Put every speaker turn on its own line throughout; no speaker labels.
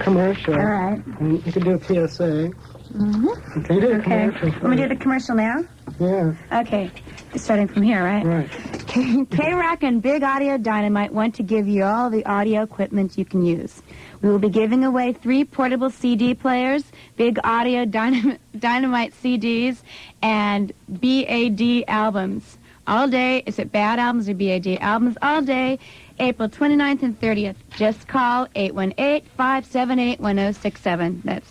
commercial.
All right.
And you can do a PSA.
Mm-hmm.
Okay, do a commercial.
I'm going to do the commercial now?
Yeah.
Okay. Starting from here, right?
Right.
KROQ and Big Audio Dynamite want to give you all the audio equipment you can use. We will be giving away 3 portable CD players, Big Audio Dynamite CDs, and BAD albums. All day, is it BAD albums or BAD albums? All day, April 29th and 30th. Just call 818-578-1067. That's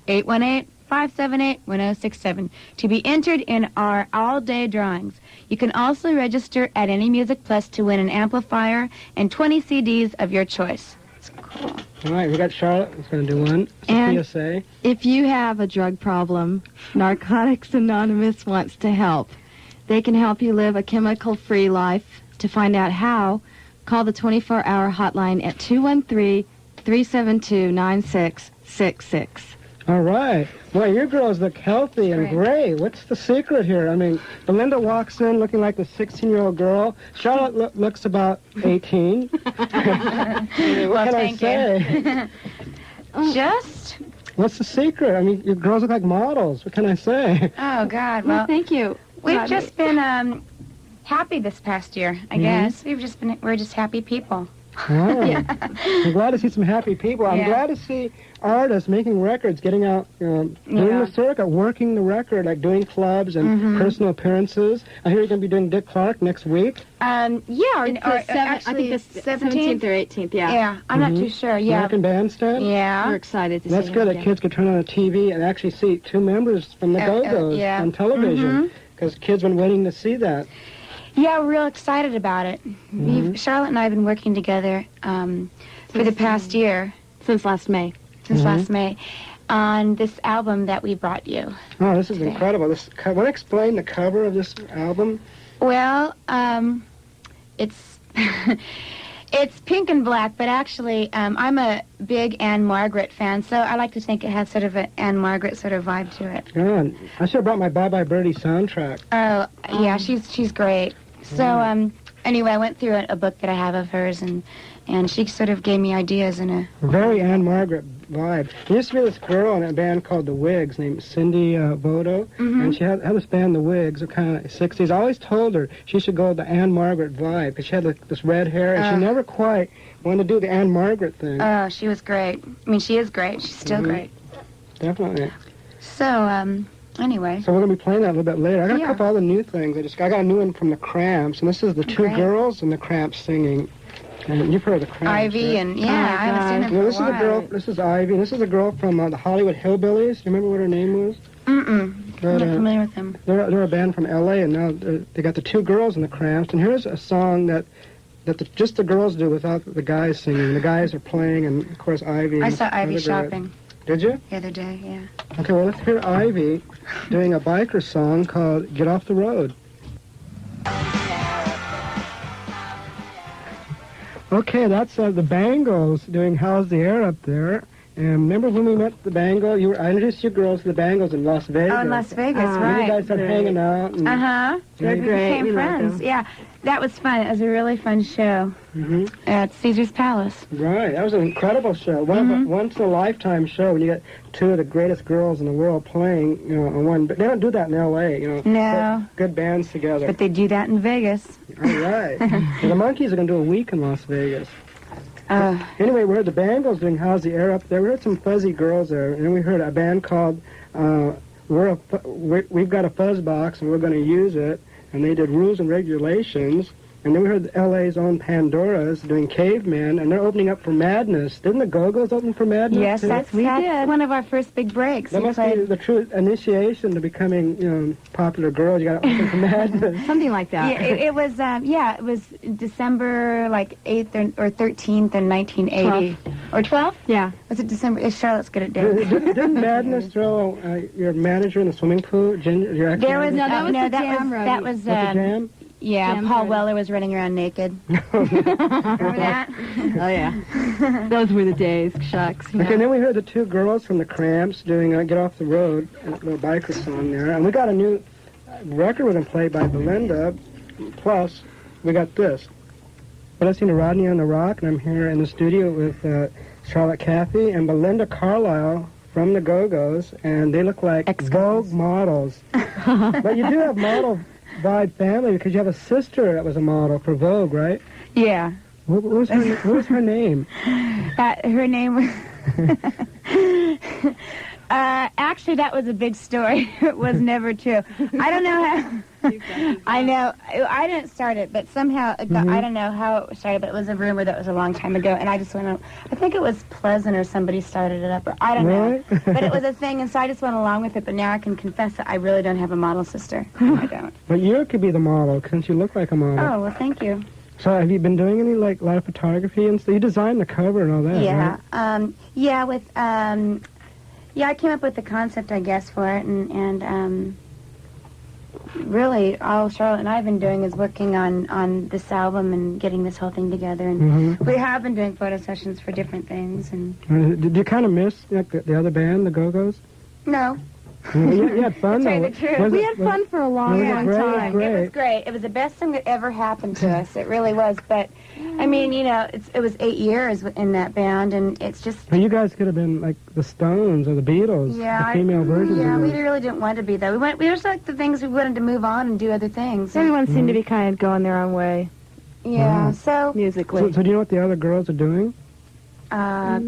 818-578-1067 to be entered in our all-day drawings. You can also register at Any Music Plus to win an amplifier and 20 CDs of your choice. It's cool.
All right, we got Charlotte who's going to do one.
And
PSA.
if you have a drug problem, Narcotics Anonymous wants to help. They can help you live a chemical-free life. To find out how, call the 24-hour hotline at 213-372-9666.
All right. Well, your girls look healthy and great. What's the secret here? I mean, Belinda walks in looking like a 16-year-old girl. Charlotte looks about 18. What can I say?
Just...
What's the secret? I mean, your girls look like models. What can I say?
Oh, God. Well,
thank you.
We've just been happy this past year, I guess. We're just happy people.
Wow. I'm glad to see some happy people. I'm glad to see artists making records, getting out, doing the circuit, working the record, like doing clubs and personal appearances. I hear you're going to be doing Dick Clark next week.
Actually,
I think the 17th or 18th,
Yeah, I'm not too sure,
American Bandstand?
Yeah.
We're excited to see
That's good that kids could turn on the TV and actually see 2 members from the Go-Go's on television. Because kids have been waiting to see that.
Yeah, we're real excited about it. Charlotte and I have been working together for the past year.
Since last May.
Last May. On this album that we brought you.
Oh, this is incredible. Want to explain the cover of this album?
Well, it's... It's pink and black, but actually, I'm a big Anne Margaret fan, so I like to think it has sort of an Anne Margaret sort of vibe to it.
Good. I should have brought my Bye Bye Birdie soundtrack.
Oh, yeah, she's great. So, anyway, I went through a book that I have of hers, and she sort of gave me ideas in a...
Very Anne Margaret vibe. There used to be this girl in a band called The Wigs named Cindy Bodo, and she had this band, The Wigs, of kind of 60s. I always told her she should go with the Anne Margaret vibe, because she had this red hair, and she never quite wanted to do the Anne Margaret thing.
Oh, she was great. I mean, she is great. She's still great.
Definitely.
So, anyway.
So we're going to be playing that a little bit later. I got a couple other new things. I got a new one from the Cramps, and this is the 2 girls and the Cramps singing. And you've heard of the Cramps,
Ivy,
right?
and I haven't seen them for
this is a girl. This is Ivy. This is a girl from the Hollywood Hillbillies. Do you remember what her name was?
I'm not familiar with them.
They're a band from L.A. and now they got the 2 girls in the Cramps. And here's a song that just the girls do without the guys singing. The guys are playing, and of course Ivy.
I saw Ivy shopping.
Did you?
The other day, yeah.
Okay, well let's hear Ivy doing a biker song called "Get Off the Road." Okay, that's the Bangles doing "How's the Air Up There." And remember when we met the Bangles? I introduced you girls to the Bangles in Las Vegas.
Oh, in Las Vegas, right.
You guys started hanging out.
We became friends. Yeah, that was fun. It was a really fun show at Caesar's Palace.
Right, that was an incredible show. Once-in-a-lifetime show when you get 2 of the greatest girls in the world playing, on one. But they don't do that in L.A.,
No.
Good bands together.
But they do that in Vegas.
All right. Well, the Monkees are going to do a week in Las Vegas. Anyway, we heard the Bangles doing "How's the Air Up There." We heard some fuzzy girls there, and then we heard a band called We've Got a Fuzz Box, and we're going to use it. And they did Rules and Regulations. And then we heard L.A.'s own Pandoras doing Caveman, and they're opening up for Madness. Didn't the Go-Go's open for Madness?
Yes,
too?
that's one of our first big breaks.
That must be the true initiation to becoming, popular girls. You got to open for Madness.
Something like that.
Yeah, it was. It was December 8th or 13th in 1980 or 12th.
Yeah.
Was it December? Charlotte's good at dates.
Didn't Madness throw your manager in the swimming pool? Your ex?
There was
that was
the Jam. Yeah,
Jam
Paul
party.
Weller was running around naked. Remember that?
Oh, yeah. Those were the days, shucks.
Okay, then we heard the 2 girls from the Cramps doing "Get Off the Road," a little biker song there. And we got a new record with them played by Belinda. Plus, we got this. You're listening to Rodney on the ROQ, and I'm here in the studio with Charlotte Caffey and Belinda Carlisle from the Go-Go's, and they look like Vogue models. But you do have model vibe family because you have a sister that was a model for Vogue, right?
Yeah.
What was her name?
Her name was... actually, that was a big story. It was never true. I don't know how... I know. I didn't start it, but somehow, I don't know how it started, but it was a rumor that was a long time ago, and I just went on... I think it was Pleasant or somebody started it up, or I don't know. But it was a thing, and so I just went along with it, but now I can confess that I really don't have a model sister. I don't.
But you could be the model, since you look like a model.
Oh, well, thank you.
So have you been doing any, like, a lot of photography and stuff? You designed the cover and all that,
yeah.
right?
Yeah, I came up with the concept, I guess, for it, and really all Charlotte and I have been doing is working on this album and getting this whole thing together, and we have been doing photo sessions for different things. And
did you kind of miss like, the other band, the Go-Go's?
No.
You had fun, though.
To tell you the truth.
We had fun for a long time.
It
was great. It was the best thing that ever happened to us. It really was. But, I mean, you know, it was 8 years in that band, and it's just...
But you guys could have been like the Stones or the Beatles, the female versions.
Yeah,
of
we really didn't want to be, though. We were just like the things we wanted to move on and do other things.
Everyone seemed to be kind of going their own way.
Yeah, so...
Musically.
So do you know what the other girls are doing?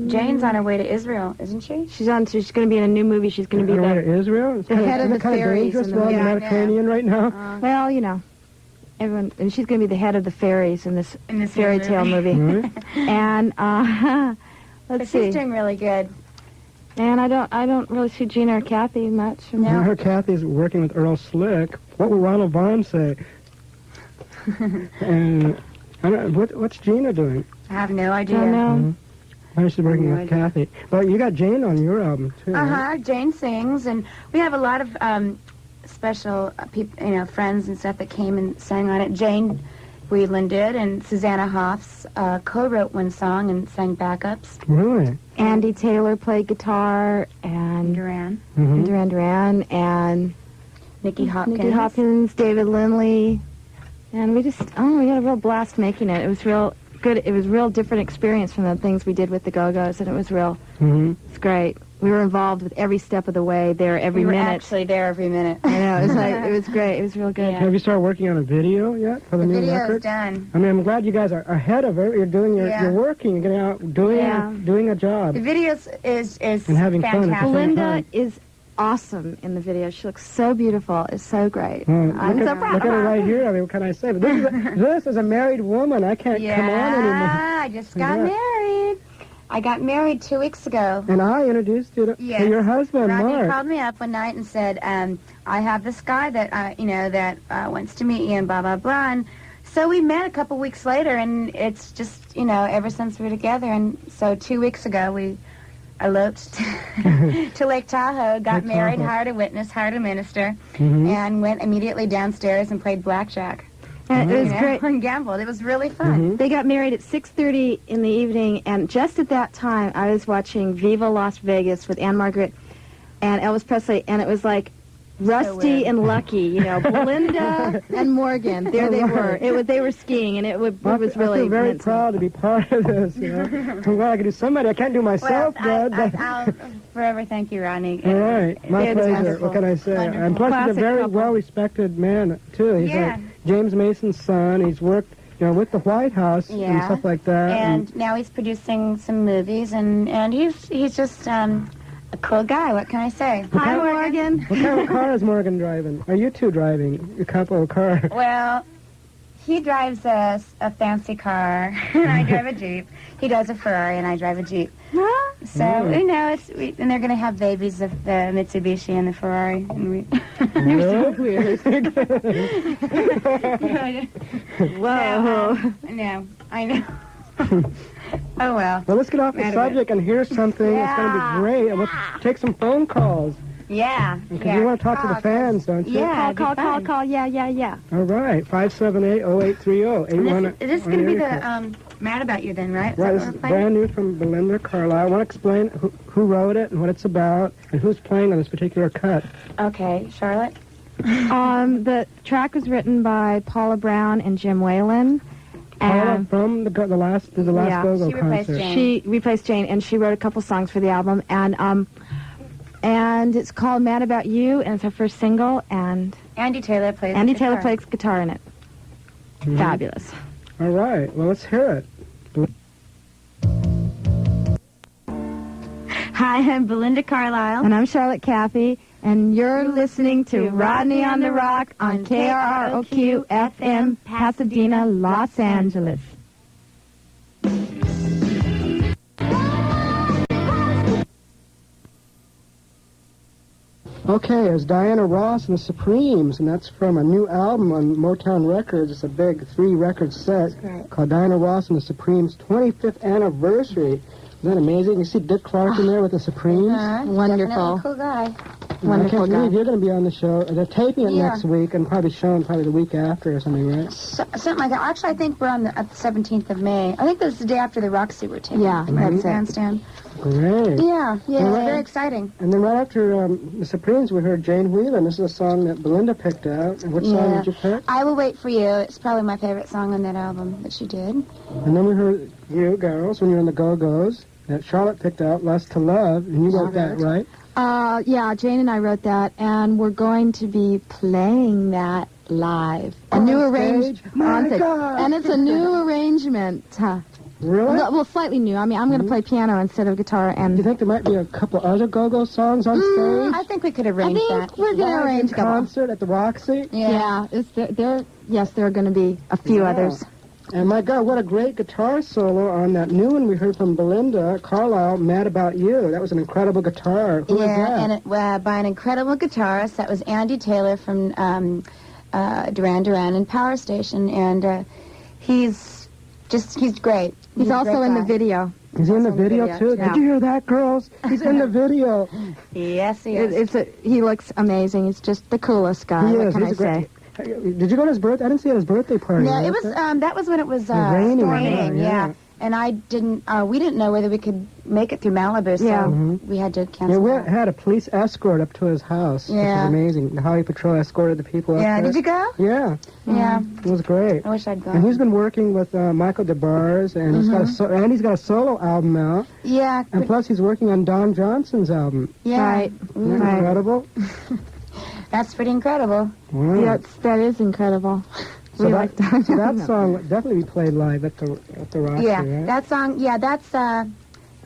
Jane's on her way to Israel, isn't she?
She's going to be in a new movie. She's going to be
Israel?
the head of the fairies
in the Mediterranean right now?
Well, you know, everyone, and she's going to be the head of the fairies in this fairy tale movie. And let's see.
She's doing really good.
And I don't really see Gina or Caffey much.
No. I heard Kathy's working with Earl Slick. What will Ronald Vaughn say? And I don't, what's Gina doing?
I have no idea.
I don't know.
She's working with Caffey. Well, you got Jane on your album, too. Right?
Jane sings, and we have a lot of special people, you know, friends and stuff that came and sang on it. Jane Weedland did, and Susanna Hoffs co-wrote one song and sang backups.
Really?
Andy Taylor played guitar, and
Duran.
Duran, and
Nikki Hopkins,
David Lindley, and we had a real blast making it. It was real good. It was a real different experience from the things we did with the Go-Go's, and it was real. It's great. We were involved with every step of the way, there every minute.
We were actually there every minute.
I know. It was like it was great. It was real good.
Yeah. Have you started working on a video yet for the new record?
The video's done.
I mean, I'm glad you guys are ahead of it. You're doing you're working, you're getting out, doing a job.
The video is
and having
fantastic.
fun.
Belinda is awesome in the video. She looks so beautiful. It's so great. I'm so proud
Look at her right here. I mean, what can I say? But this is a married woman. I can't come on anymore.
Yeah, I just got married. I got married 2 weeks ago.
And I introduced you to your husband,
Rodney
Mark.
Called me up one night and said, I have this guy that, that wants to meet you and blah, blah, blah. And so we met a couple weeks later, and it's just, ever since we were together. And so 2 weeks ago, we eloped to Lake Tahoe, got married, hired a witness, hired a minister, and went immediately downstairs and played blackjack.
And it was great.
And gambled. It was really fun.
They got married at 6:30 in the evening, and just at that time, I was watching Viva Las Vegas with Anne Margaret and Elvis Presley, and it was like Rusty and Lucky, Belinda and Morgan. There they were. They were skiing, and it was really.
I feel very proud to be part of this. I'm glad I can do somebody. I can't do myself,
I'll forever thank you, Rodney.
All right, my pleasure. What can I say?
Wonderful.
And plus, he's a very well-respected man too. He's like James Mason's son. He's worked, with the White House and stuff like that.
And now he's producing some movies, and he's just a cool guy. What can I say?
Hi, Morgan.
What kind of car is Morgan driving? Are you two driving? A couple of cars?
Well, he drives a fancy car, and I drive a Jeep. He does a Ferrari, and I drive a Jeep.
Huh?
So, and they're going to have babies of the Mitsubishi and the Ferrari. And
You're so weird. Whoa.
No, I know. Oh, well.
Well, let's get off the subject and hear something that's going to be great. And we'll take some phone calls.
Yeah.
Because you want to talk to the fans, don't you?
Yeah, call. Yeah.
All right, 578-0830.
This is going to be the Mad About You then, right?
Right, this is brand new from Belinda Carlisle. I want to explain who wrote it and what it's about and who's playing on this particular cut.
Okay, Charlotte?
The track was written by Paula Brown and Jim Whalen, And
from the last Go-Go
she replaced
concert.
Jane.
she replaced Jane, and she wrote a couple songs for the album, and it's called Mad About You, and it's her first single, and
Andy Taylor plays
Andy
guitar.
Taylor plays guitar in it.
Mhm.
Fabulous.
All right, well, let's hear it.
Hi, I'm Belinda Carlisle.
And I'm Charlotte Caffey, and you're listening to Rodney on the ROQ on KROQ-FM Pasadena, Los Angeles.
Okay, it's Diana Ross and the Supremes, and that's from a new album on Motown Records. It's a big 3-record set called Diana Ross and the Supremes' 25th anniversary. Isn't that amazing? You see Dick Clark in there with the Supremes?
Wonderful.
Cool guy.
I
Wonderful
can't
guy.
believe you're going to be on the show. They're taping it
Yeah.
next week and probably showing the week after or something, right?
Something like that. Actually, I think we're on at the 17th of May. I think that's the day after the Roxy we're taking.
Yeah,
Right,
that's it.
bandstand.
Great.
Yeah,
Well,
very exciting.
And then right after the Supremes, we heard Jane Whelan. This is a song that Belinda picked out. And what song
Yeah.
did you pick?
I Will Wait For You. It's probably my favorite song on that album that she did.
And then we heard you, girls, when you were in the Go-Go's, that Charlotte picked out, Lust to Love, and you wrote that, right?
Yeah, Jane and I wrote that, and we're going to be playing that live. A
On
new
stage?
arrangement.
My God!
And it's a new arrangement.
Really?
Well, slightly new. I mean, I'm going to play piano instead of guitar,
Do you
and
think there might be a couple other Go-Go songs on stage?
I think we could
I
arrange
think
that.
we're going to
Live
arrange
in
a couple.
concert at the Roxy?
Yeah, yes, there are going to be a few
Yeah.
others.
And my God, what a great guitar solo on that new one we heard from Belinda Carlisle, Mad About You. That was an incredible guitar. Who was that?
And by an incredible guitarist. That was Andy Taylor from Duran Duran and Power Station, and he's great.
He's
a
also
great
in the
guy.
video.
He's in the
also in the
video,
video,
too?
yeah.
Did you hear that, girls? He's in the video.
Yes, he is.
He looks amazing. He's just the coolest guy.
He
What
is.
can I
He's a great-
say?
Did you go to his birthday? I didn't see it at his birthday party.
No,
was
it was that was when it was
raining,
raining,
yeah.
And I didn't. We didn't know whether we could make it through Malibu, so
Yeah.
we had to
Yeah,
cancel.
we
that.
had a police escort up to his house, which
Yeah.
was amazing. The Highway Patrol escorted the people up
Yeah,
there.
did you go?
Yeah,
Yeah,
it was great.
I wish I'd gone.
And he's been working with Michael DeBarres, and he's got a solo album out.
Yeah,
And
but,
plus, he's working on Don Johnson's album.
yeah,
Right.
Isn't that incredible?
that's pretty incredible.
Wow.
That is incredible.
So
we
that,
like that.
so that song would definitely be played live at the Roxy,
Yeah,
right?
that song. Yeah, that's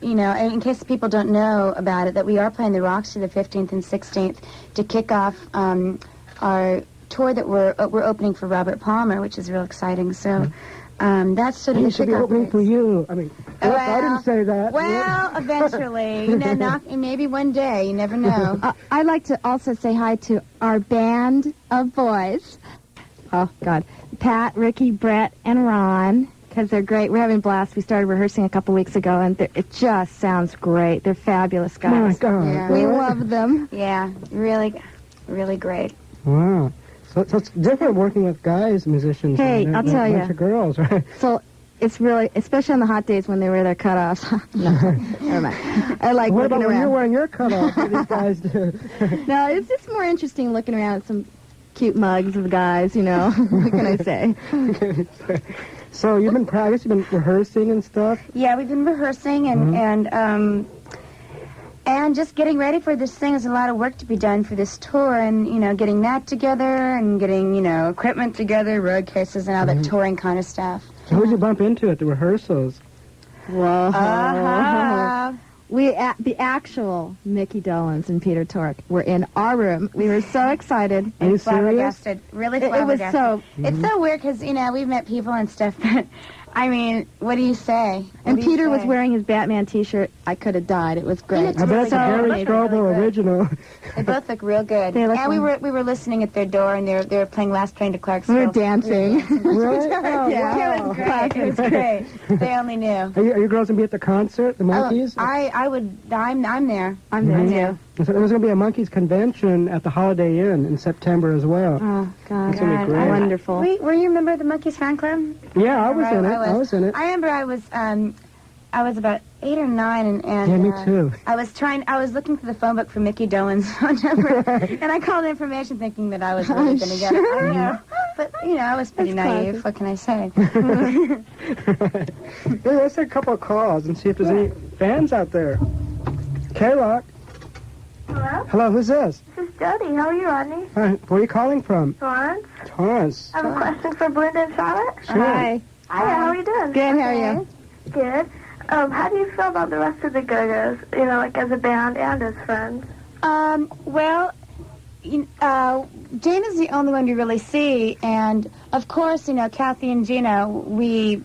in case people don't know about it, that we are playing the Roxy the 15th and 16th to kick off our tour that we're opening for Robert Palmer, which is real exciting. So that's sort of
He
the
should be
kickoff
opening
dates.
for you. I mean,
Oh,
I didn't say that.
Well, eventually, maybe one day, you never know.
I'd like to also say hi to our band of boys. Oh, God. Pat, Ricky, Brett, and Ron, because they're great. We're having a blast. We started rehearsing a couple weeks ago, and it just sounds great. They're fabulous
Oh, my
guys.
God.
Yeah.
We
Really?
love them.
Yeah, really, really great.
Wow. So it's different working with guys, musicians.
Hey,
than
I'll
a
tell
bunch
ya.
of girls, right?
So it's really, especially on the hot days when they wear their cutoffs. No, never mind. I like
What
looking
about when you're
around.
wearing your cutoff? What do these guys do?
No, it's just more interesting looking around at some cute mugs of guys, you know. What can I say?
So you've been rehearsing and stuff?
Yeah, we've been rehearsing and just getting ready for this thing. There's a lot of work to be done for this tour, and getting that together and getting equipment together, road cases, and all that touring kind of stuff.
So who'd you bump into at the rehearsals?
Whoa.
Uh-huh.
The actual Mickey Dolenz and Peter Tork were in our room. We were so excited.
Are you serious?
Flabbergasted. Really
It was
flabbergasted.
so...
It's so weird because, we've met people and stuff, but, I mean, what do you say?
And Peter was wearing his Batman T-shirt. I could have died. It was great.
I bet it's a Gary
really
Strobel
good.
original.
They both look real good.
They look
And we were listening at their door, and they were playing Last Train to Clarksville.
We were dancing.
Really? Oh,
Yeah.
It
wow.
was great. It was great. They only knew.
Are you girls going to be at the concert, the Monkeys?
I'm there.
I'm there,
Mhm.
too.
So there's going to be a Monkeys convention at the Holiday Inn in September as well.
Oh, God.
It's gonna be
God,
great.
Wonderful.
Were you a member of the Monkeys fan club?
Yeah, I was in it. I was in it.
I remember I was about 8 or 9, and
Yeah, me too.
I was looking through the phone book for Mickey Dolen's phone number, and I called information thinking that I was really going to get it. I know. But, you know, I was pretty naive. What can I say?
Right. Hey, let's take a couple of calls and see if there's any fans out there. KROQ.
Hello?
Hello, who's this?
This is Jody. How are you, Rodney?
Hi, where are you calling from?
Torrance.
Torrance.
I have a question for Belinda and Charlotte.
Sure.
Hi.
Hi, how are you doing?
Good, how are you?
Good. How do you feel about the rest of the Go-Go's, you know, like as a band and as friends?
Well, Jane is the only one we really see, and of course, you know, Caffey and Gino, we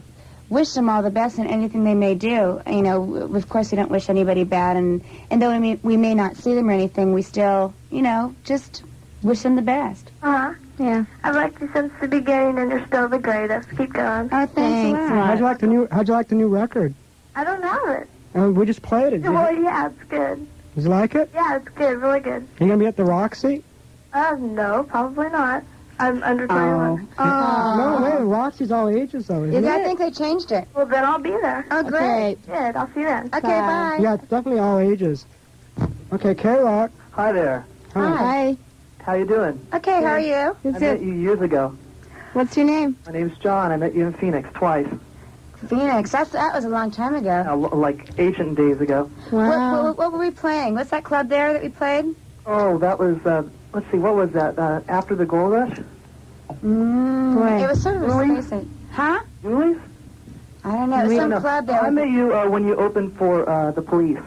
wish them all the best in anything they may do. You know, of course, we don't wish anybody bad, and though we may not see them or anything, we still, you know, just wish them the best.
Uh-huh.
Yeah.
I've liked you since the beginning, and you're still the greatest. Keep going.
Oh, thanks a lot.
How'd you like the new record?
I don't have it.
We just played it.
Well, yeah, it's good.
Did you like it?
Yeah, it's good, really good.
You gonna be at the Roxy?
No, probably not. I'm under 21.
No way, the Roxy's all ages though, isn't it?
I think they changed it.
Well, then I'll be there.
Oh, great.
Good, I'll see you then.
Okay, bye.
Yeah, it's definitely all ages. Okay, KROQ.
Hi there.
Hi.
How you doing?
Okay, how are you?
I
Who's
met
it?
you years ago.
What's your name?
My name's John. I met you in Phoenix twice,
Phoenix. That was a long time ago.
like ancient days ago.
Wow.
What were we playing? What's that club there that we played?
Oh, that was, let's see, what was that? After the Gold Rush?
Boy.
It was sort of a
Really?
space. Huh?
Julie's?
I don't know. It was some
No.
club
I
there.
met you when you opened for the Police.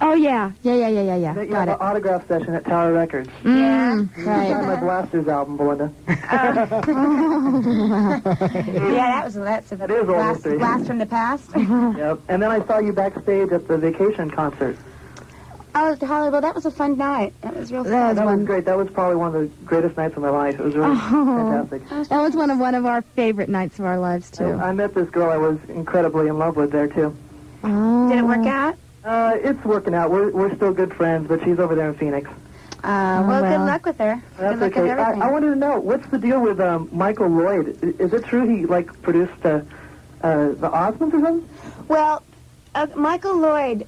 Oh, yeah. Yeah.
Met you
Got
at
it.
the autograph session at Tower Records.
Yeah.
You signed my Blasters album, Belinda.
Yeah, that's a
That is all history.
blast from the past.
Yep. And then I saw you backstage at the Vacation concert.
Oh, Holly, well, that was a fun night. That was real fun.
That was great. That was probably one of the greatest nights of my life. It was really fantastic.
That was one of our favorite nights of our lives, too.
I met this girl I was incredibly in love with there, too.
Oh.
Did it work out?
It's working out. We're still good friends, but she's over there in Phoenix.
Well,
well.
good luck with her.
That's
good luck
okay.
with everything.
I wanted to know, what's the deal with Michael Lloyd? Is it true he, produced the Osmonds or something?
Well, Michael Lloyd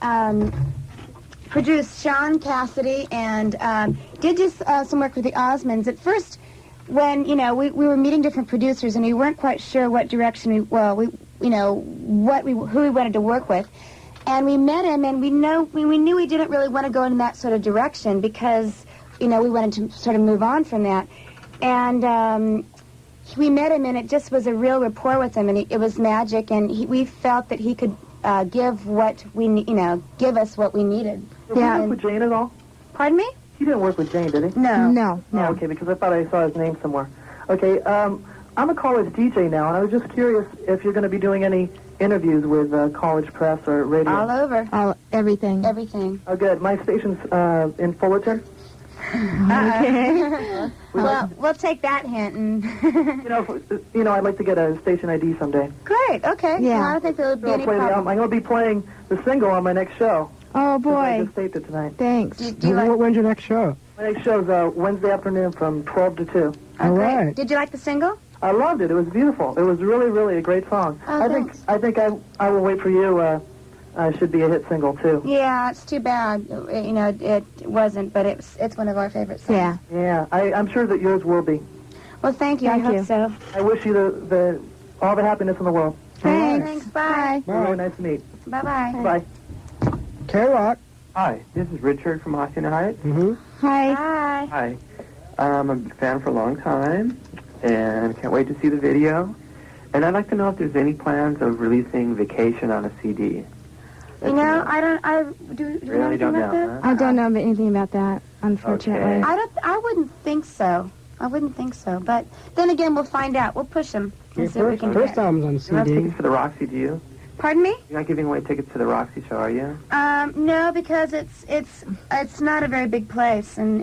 produced Sean Cassidy and did just some work with the Osmonds. At first, when, you know, we were meeting different producers and we weren't quite sure what direction who we wanted to work with. And we met him, and we knew we didn't really want to go in that sort of direction because, you know, we wanted to sort of move on from that. And we met him, and it just was a real rapport with him, and it was magic. And we felt that he could give us what we needed.
Did he work with Jane at all?
Pardon me?
He didn't work with Jane, did he?
No.
Oh, okay, because I thought I saw his name somewhere. Okay, I'm a college DJ now, and I was just curious if you're going to be doing any interviews with college press or radio.
All over.
Everything.
Everything.
Oh, good. My station's in Fullerton.
Okay. Well, we'll take that hint. And
I'd like to get a station ID someday.
Great. Okay.
Yeah.
Well, I don't think there would be
I'll
any
play the album.
problem.
I'm going to be playing the single on my next show.
Oh,
I
boy.
just taped it tonight.
Thanks.
Do you like?
When's your next show?
My next show's Wednesday afternoon from 12 to 2.
All right.
Did you like the single?
I loved it. It was beautiful. It was really, really a great song.
Oh, thanks.
I think I Will Wait for You should be a hit single, too.
Yeah, it's too bad. It wasn't, but it's one of our favorite songs.
Yeah.
Yeah, I'm sure that yours will be.
Well, thank you.
Thank
I hope
you.
so.
I wish you all the happiness in the world.
Thanks. Bye.
Really nice to meet.
Bye-bye.
Bye.
KROQ.
Hi, this is Richard from Hacienda Heights.
Mm-hmm.
Hi.
Hi.
Hi. I'm a big fan for a long time, and can't wait to see the video. And I'd like to know if there's any plans of releasing Vacation on a CD.
You know, I do you know
Really
anything
don't
about
know,
that?
huh?
I don't know anything about that, unfortunately.
Okay.
I wouldn't think so. But then again, we'll find out. We'll push them and see what we can
First
get.
album's on
You're not
CD.
tickets for the Roxy, do you?
Pardon me?
You're not giving away tickets to the Roxy show, are you?
No, because it's not a very big place, and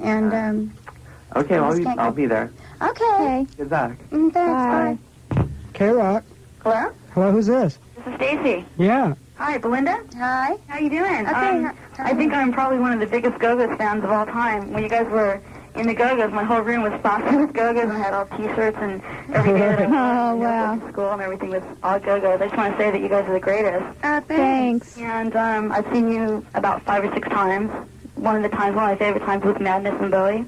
Okay,
I
well,
just can't
I'll
go.
be there.
okay.
Good luck.
Thanks.
Bye.
Bye.
KROQ.
Hello?
Hello, who's this?
This is Stacy.
Yeah.
Hi, Belinda.
Hi.
How you doing?
Okay.
I think I'm probably one of the biggest Go-Go's fans of all time. When you guys were in the Go-Go's, my whole room was stocked with Go-Go's and I had all T-shirts and every day that I
Oh,
went
wow.
to school and everything was all Go-Go's. I just want to say that you guys are the greatest.
Thanks.
And I've seen you about 5 or 6 times. One of my favorite times was Madness and Bowie.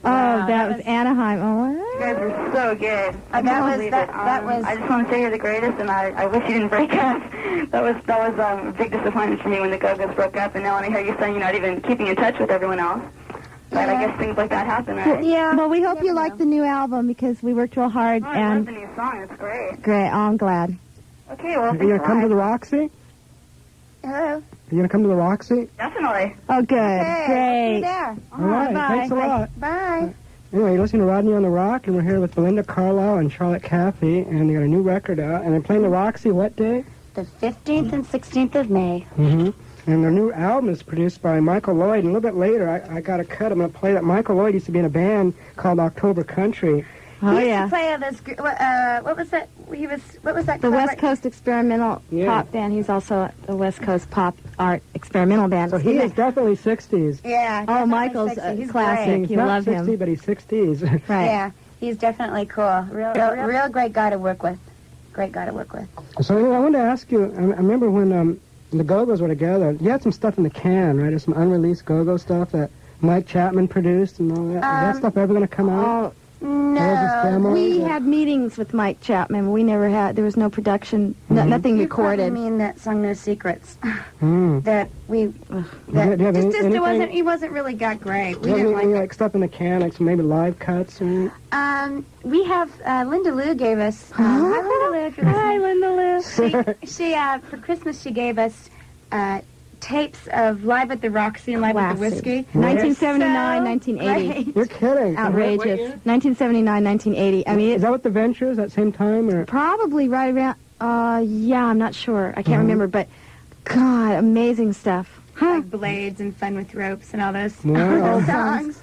Oh, that was Anaheim. Oh,
You guys were so good. I
That
can't
was-
believe
that-
it.
that was-
I just want to say you're the greatest, and I wish you didn't break up. That was a big disappointment for me when the Go-Go's broke up, and now when I hear you saying you're not even keeping in touch with everyone else. But I guess things like that happen, right?
yeah. Well, we hope you like the new album because we worked real hard
Oh, I love
and
the new song. It's great.
great. Oh, I'm glad.
Okay, well,
Are you going to come to the Roxy?
Hello.
Are you going to come to the Roxy?
Definitely.
Oh, good.
Hey,
Great.
there.
All right.
bye.
Thanks a lot.
Bye.
Anyway, you're listening to Rodney on the ROQ, and we're here with Belinda Carlisle and Charlotte Caffey, and they got a new record out, and they're playing the Roxy what day?
The 15th and 16th of May.
Mm-hmm. And their new album is produced by Michael Lloyd. And a little bit later, I got a cut. I'm going to play that. Michael Lloyd used to be in a band called October Country.
Oh,
He used
yeah.
to play this. What was that? What was that?
The
club?
West Coast Experimental
Yeah.
Pop Band. He's also the West Coast Pop Art Experimental Band.
So he is definitely 60s.
Yeah.
Oh,
definitely
Michael's
sexy. He's
classic.
great.
He's
You
not
love
60,
him.
but he's 60s.
Right.
Yeah, he's definitely cool. Real great guy to work with. Great guy to work with.
So anyway, I wanted to ask you, I remember when the Go-Go's were together, you had some stuff in the can, right? There's some unreleased Go-Go stuff that Mike Chapman produced and all that. Is that stuff ever going to come out?
Oh,
No.
we had meetings with Mike Chapman. We never had, there was no production, nothing
You probably
recorded.
mean that song No Secrets.
Hmm.
That we.
Do you have anything-
He wasn't really that great. We
Do you have
didn't
any,
like
like stuff in the can, like some maybe live cuts? Or...
We have Linda Lou gave us. Hi, Linda Lou. if you're
Hi,
listening.
Linda Lou.
She for Christmas she gave us tapes of Live at the Roxy and Live at the
Classic.
Whiskey.
1979,
So
1980.
great.
You're kidding.
Outrageous.
What year?
1979, 1980. I mean,
Is
it's
that what the Ventures, that same time? Or
probably right around, yeah, I'm not sure. I can't remember, but God, amazing stuff. Huh?
Like Blades and Fun with Ropes and all those
Wow.
old songs.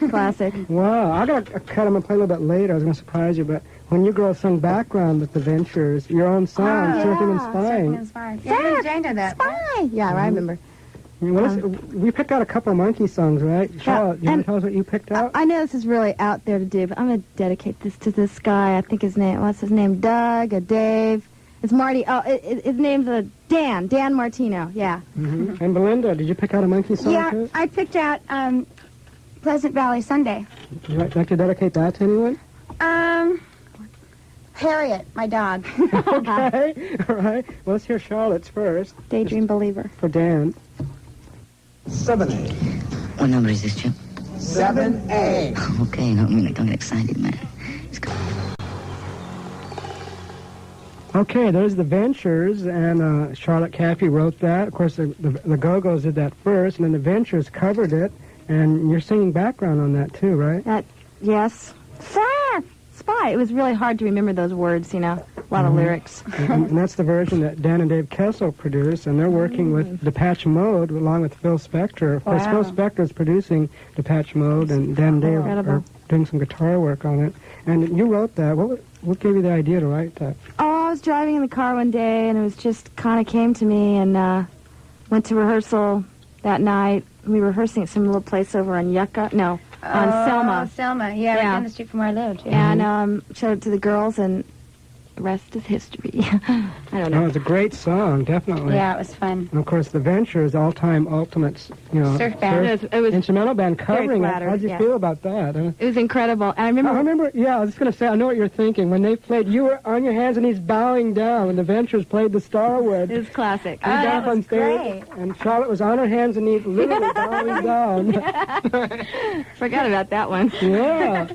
Classic.
Wow, I got a cut. I'm going to play a little bit later. I was going to surprise you, but when you girls sung background with the Ventures, your own song, Surfing and Spying.
Inspired. Yeah, Jane did that.
Spy. Yeah, I remember.
We picked out a couple of monkey songs, right? Charlotte, you want to tell us what you picked out?
I know this is really out there to do, but I'm going to dedicate this to this guy. I think his name, what's his name? Doug or Dave? It's Marty. Oh, his name's Dan Martino. Yeah.
Mm-hmm. And Belinda, did you pick out a monkey song
Yeah,
too?
I picked out Pleasant Valley Sunday.
Would you like to dedicate that to anyone?
Harriet, my dog.
Okay, all right. Well, let's hear Charlotte's first.
Daydream Believer.
For Dan.
7A.
What number is this, Chip?
7A.
Okay, don't get excited, man.
Okay, there's the Ventures, and Charlotte Caffey wrote that. Of course, the Go-Go's did that first, and then the Ventures covered it, and you're singing background on that too, right?
Yes. Spy. It was really hard to remember those words, you know, a lot of lyrics.
And that's the version that Dan and Dave Kessel produced, and they're working with Depeche Mode along with Phil Spector. Of course,
Wow.
Phil Spector is producing Depeche Mode, and Dan and Dave are doing some guitar work on it. And you wrote that. What gave you the idea to write that?
Oh, I was driving in the car one day, and it was just kind of came to me, and went to rehearsal that night. We were rehearsing at some little place over on Yucca. No, on Selma.
Selma, yeah, right
Yeah.
down the street from where I lived. Yeah.
And showed it to the girls, and the rest is history. I don't
Oh,
know.
it's a great song, definitely.
Yeah, it was fun.
And of course, the Ventures, all-time ultimates,
Surf band.
It was
instrumental band covering it.
flattered,
How'd you
yeah.
feel about that?
It was incredible. And I remember,
Yeah, I was just going to say, I know what you're thinking. When they played, you were on your hands and knees bowing down when the Ventures played the Starwood.
it was classic.
We got
that
up on
was
stage,
great.
and Charlotte was on her hands and knees, literally bowing down.
Forgot about that one.
Yeah.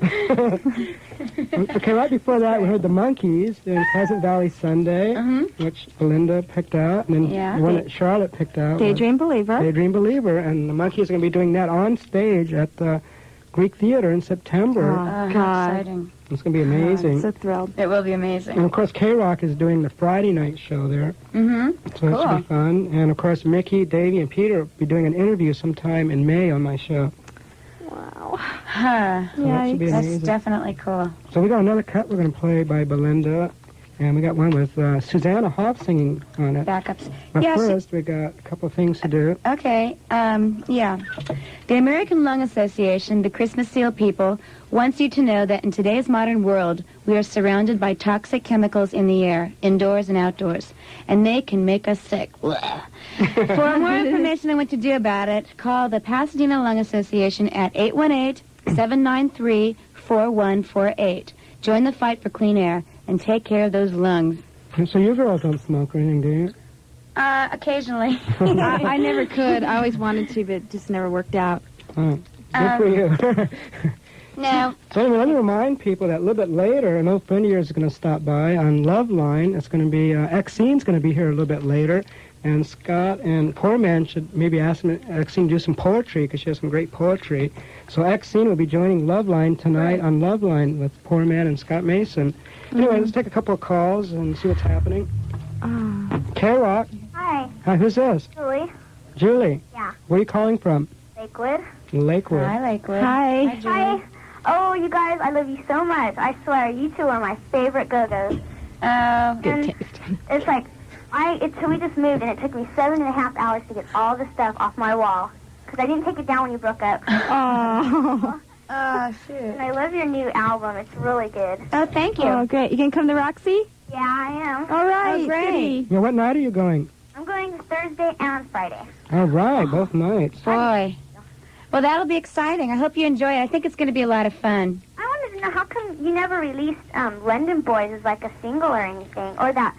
Okay, right before that, we heard the Monkees doing Pleasant Valley Sunday, which Belinda picked out, and then
Yeah.
the one that Charlotte picked out was
Daydream Believer.
Daydream Believer, and the Monkees are going to be doing that on stage at the Greek Theater in September.
Oh,
How
God.
exciting.
It's going to be amazing.
So thrilled.
It will be
And
amazing.
of course, KROQ is doing the Friday night show there,
Mm-hmm.
so that should
Cool.
be fun. And of course, Mickey, Davey, and Peter will be doing an interview sometime in May on my show.
Wow.
Huh.
So that should be
That's
amazing.
definitely cool.
So we got another cut we're going to play by Belinda, and we got one with Susanna Hoff singing on it.
Backups.
But
Yeah,
first, we got a couple of things to do.
Okay, yeah. The American Lung Association, the Christmas Seal people, wants you to know that in today's modern world, we are surrounded by toxic chemicals in the air, indoors and outdoors, and they can make us sick. Blah. For more information on what to do about it, call the Pasadena Lung Association at 793-4148. Join the fight for clean air and take care of those lungs.
So you girls don't smoke or anything, do you?
Occasionally.
I never could. I always wanted to, but it just never worked out.
Oh, good for you.
No.
So anyway, let me remind people that a little bit later, an old friend of yours is going to stop by on Loveline. It's going to be, Exene's going to be here a little bit later. And Scott and Poor Man should maybe ask Exene to do some poetry, because she has some great poetry. So Exene will be joining Loveline tonight on Loveline with Poor Man and Scott Mason. Anyway, let's take a couple of calls and see what's happening. KROQ.
Hi.
Hi, who's this?
Julie.
Julie.
Yeah.
Where are you calling from?
Lakewood.
Lakewood.
Hi, Lakewood.
Hi.
Hi. Oh, you guys, I love you so much. I swear, you two are my favorite go-go's.
Good taste.
It's like, so we just moved, and it took me 7.5 hours to get all the stuff off my wall, because I didn't take it down when you broke up.
Oh.
Oh, shoot.
And I love your new album. It's really good.
Oh, thank you.
Oh, great. You can come to Roxy?
Yeah, I am.
All right.
Oh, great.
goody.
Yeah, what night are you going?
I'm going Thursday and Friday.
All right, both nights.
Boy. Well, that'll be exciting. I hope you enjoy it. I think it's going to be a lot of fun.
I wanted to know, how come you never released London Boys as like a single or anything? Or that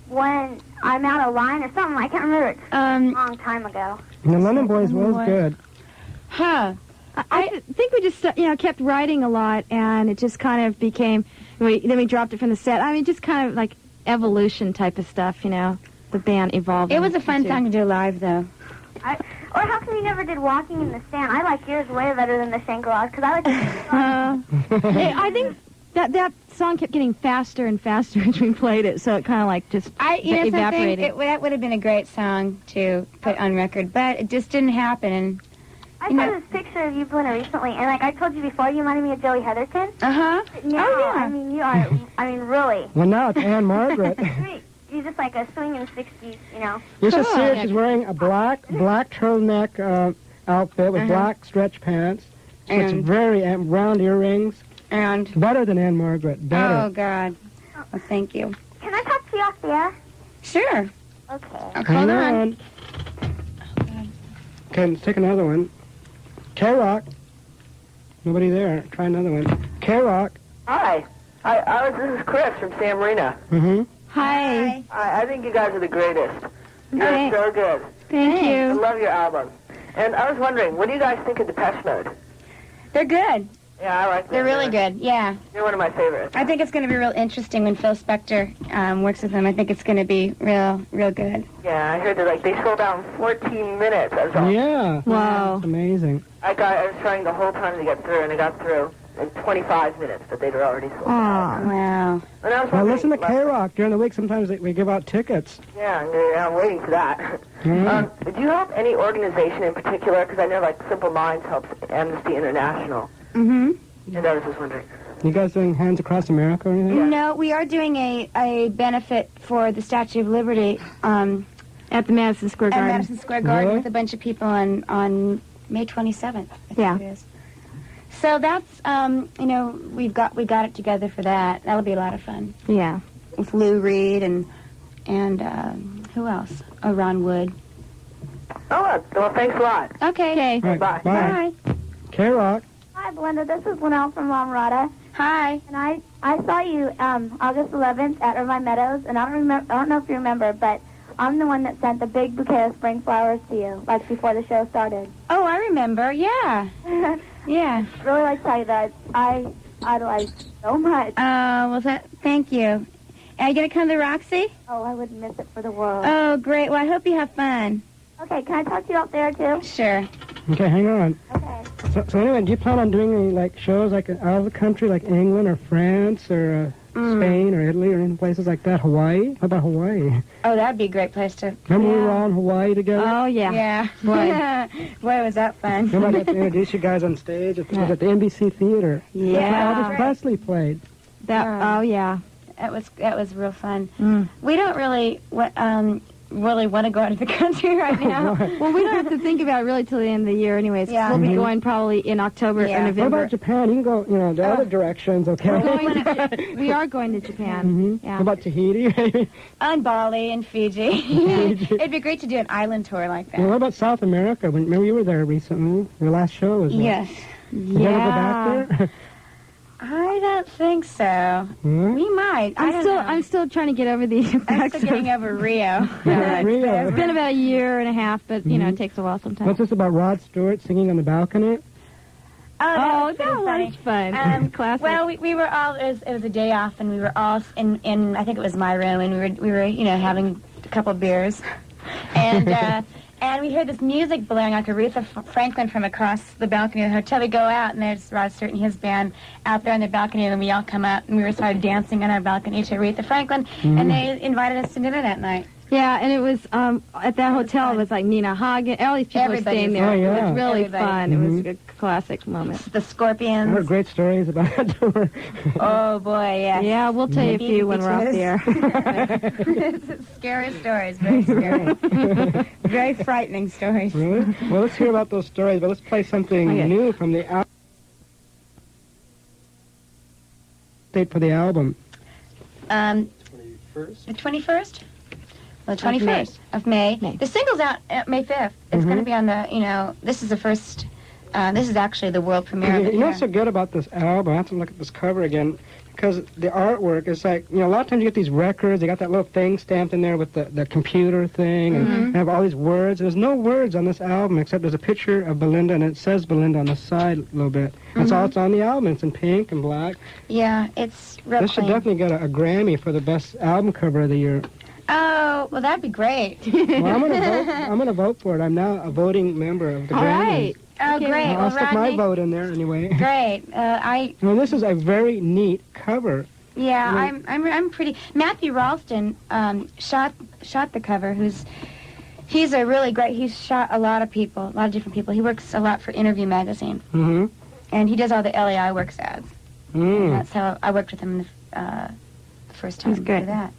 one, I'm Out of Line or something. I can't remember. It's a long time ago.
And the London Boys was good.
Huh.
I think we just, kept writing a lot, and it just kind of became, then we dropped it from the set. I mean, just kind of like evolution type of stuff, The band evolved.
It was a fun song to do live, though.
Or how come you never did Walking in the Sand? I like yours way better than the Shangri-Las, because I like
I think that song kept getting faster and faster as we played it, so it kind of like just evaporated.
That would have been a great song to put on record, but it just didn't happen. And
I saw this picture of you, Belinda, recently, and like I told you before, you reminded me of Joey Heatherton.
Uh-huh.
Now,
Oh, yeah.
I mean, you are, really.
Well, now it's Anne Margaret.
You're just like a swinging 60s,
You should see her. She's wearing a black turtleneck outfit with black stretch pants. It's very round earrings.
And
Better than Anne Margaret. Better.
oh, God. Well, thank you.
Can I talk to you off the air?
Sure.
Okay.
Hold on.
Okay, let's take another one. KROQ. Nobody there. Try another one. KROQ.
Hi. This is Chris from San Marino.
Mm-hmm.
Hi.
I think you guys are the greatest. You're
Thanks.
so good.
Thank
I
you.
love your album. And I was wondering, what do you guys think of Depeche Mode?
They're good.
Yeah, I like them.
They're really good, yeah.
You're one of my favorites.
I think it's going to be real interesting when Phil Spector works with them. I think it's going to be real good.
Yeah, I heard that they sold out in 14 minutes. That's all.
Yeah.
Wow.
That's amazing.
I was trying the whole time to get through, and I got through in 25 minutes, but they'd already sold out.
Wow.
And I was
Well,
wondering,
listen to KROQ. During the week, sometimes we give out tickets.
Yeah, I'm waiting for that.
Mm.
Do you help any organization in particular? Because I know, Simple Minds helps Amnesty International.
Mm-hmm.
And I was just wondering.
You guys doing Hands Across America or anything?
No, we are doing a benefit for the Statue of Liberty
At the Madison Square
at
Garden.
Madison Square Garden
Really?
with a bunch of people on May 27th. I think
Yeah.
it is. So that's we got it together for that. That'll be a lot of fun
Yeah.
with Lou Reed and who else? Oh, Ron Wood.
Oh, well, thanks a lot.
Okay.
All right,
Bye.
Bye. KROQ.
Hi, Belinda. This is Linnell from La Mirada.
Hi.
And I saw you August 11th at Irvine Meadows, and I don't know if you remember, but I'm the one that sent the big bouquet of spring flowers to you, before the show started.
Oh, I remember. Yeah. Yeah.
Really like to tell you that I idolize you so much.
Thank you. Are you going to come to Roxy?
Oh, I wouldn't miss it for the world.
Oh, great. Well, I hope you have fun.
Okay, can I talk to you out there, too?
Sure.
Okay, hang on.
Okay.
So anyway, do you plan on doing any shows out of the country, like England or France or Spain or Italy or any places like that? Hawaii? How about Hawaii?
Oh, that'd be a great place to...
Remember we were all in Hawaii together?
Oh, yeah.
Yeah. Boy, was that fun.
Remember I got to introduce you guys on stage? It was at the NBC Theater.
Yeah.
Elvis Presley played.
Oh, yeah.
That was real fun.
Mm.
We don't really want to go out of the country right now.
Well, we don't have to think about it really till the end of the year anyways. 'Cause
Yeah.
we'll be going probably in October
Yeah.
or
What
November.
about Japan? You can go, the other directions, okay?
We are going to Japan.
Mm-hmm.
Yeah.
What about Tahiti?
On Bali and Fiji. It'd be great to do an island tour like that.
What about South America? Remember you were there recently? Your last show was there.
Yes. Yeah.
You ever go back there?
I don't think so. We might.
I'm still trying to get over the effects.
I'm still getting over Rio.
Rio.
It's been about a year and a half, but, you know, it takes a while sometimes.
What's this about Rod Stewart singing on the balcony?
Oh,
that was fun. Classic.
Well, we were all, it was a day off, and we were all in I think it was my room, and we were you know, having a couple of beers. And and we heard this music blaring like Aretha Franklin from across the balcony of the hotel. We go out, and there's Rod Stewart and his band out there on the balcony, and then we all come out, and we were started dancing on our balcony to Aretha Franklin, and they invited us to dinner that night.
Yeah, and it was, at that hotel, it was like Nina Hagen, all these people were staying there. It was really fun. It was a classic moment.
The Scorpions.
I heard great stories about that tour.
Oh, boy, yeah.
Yeah, we'll tell you a few when we're off the air.
It's scary stories, very scary. Very frightening stories.
Really? Well, let's hear about those stories, but let's play something new from the album. Date for the album.
21st? The 21st? Well, the 21st of May. The single's out May 5th. It's going to be on the, you know, this is the first, this is actually the world premiere of it.
You know what's so good about this album? I have to look at this cover again, because the artwork is like, you know, a lot of times you get these records, they got that little thing stamped in there with the computer thing, and have all these words. There's no words on this album except there's a picture of Belinda, and it says Belinda on the side a little bit. That's all it's on the album. It's in pink and black.
Yeah, it's real
This should definitely get a Grammy for the best album cover of the year.
Oh, well, that'd be great.
Well, I'm gonna vote for it. I'm now a voting member of the Grammys.
Right.
Oh, great.
I'll
Well,
stick
Rodney,
my vote in there anyway.
great.
Well, this is a very neat cover.
Yeah, I'm pretty. Matthew Ralston shot the cover. He's a really great. He's shot a lot of people, a lot of different people. He works a lot for Interview magazine, and he does all the LAI Works ads. And that's how I worked with him the first time.
He's good.
For that.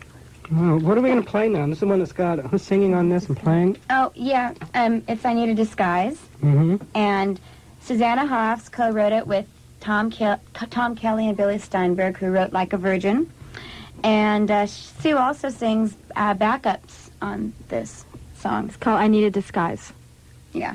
Oh, what are we going to play now? This is the one that's got, who's singing on this and playing?
Oh, yeah, it's I Need a Disguise. And Susanna Hoffs co-wrote it with Tom Kelly and Billy Steinberg, who wrote Like a Virgin. And Sue also sings backups on this song.
It's called I Need a Disguise.
Yeah.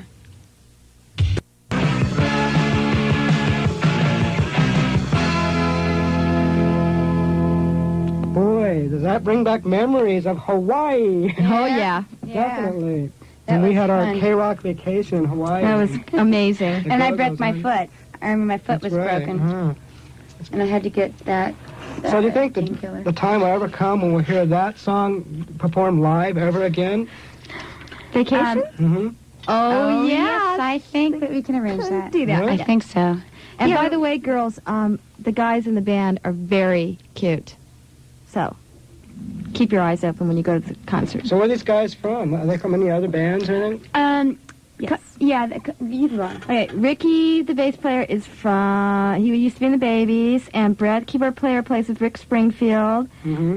Boy, does that bring back memories of Hawaii.
Oh, yeah.
Definitely.
That
And we
was
had our
fun.
KROQ vacation in Hawaii.
That was amazing.
And I broke my foot. I remember my foot was broken.
Huh.
And I had to get that.
So do you think
painkiller.
the time will ever come when we'll hear that song performed live ever again?
Vacation? Oh,
yes, I think that we can arrange that.
Do that.
Really?
I think so.
And by the way, girls, the guys in the band are very cute. So, keep your eyes open when you go to the concert.
So where are these guys from? Are they from any other bands or anything?
Yes. You go on.
Okay, Ricky, the bass player, is from, he used to be in the Babies, and Brett, keyboard player, plays with Rick Springfield.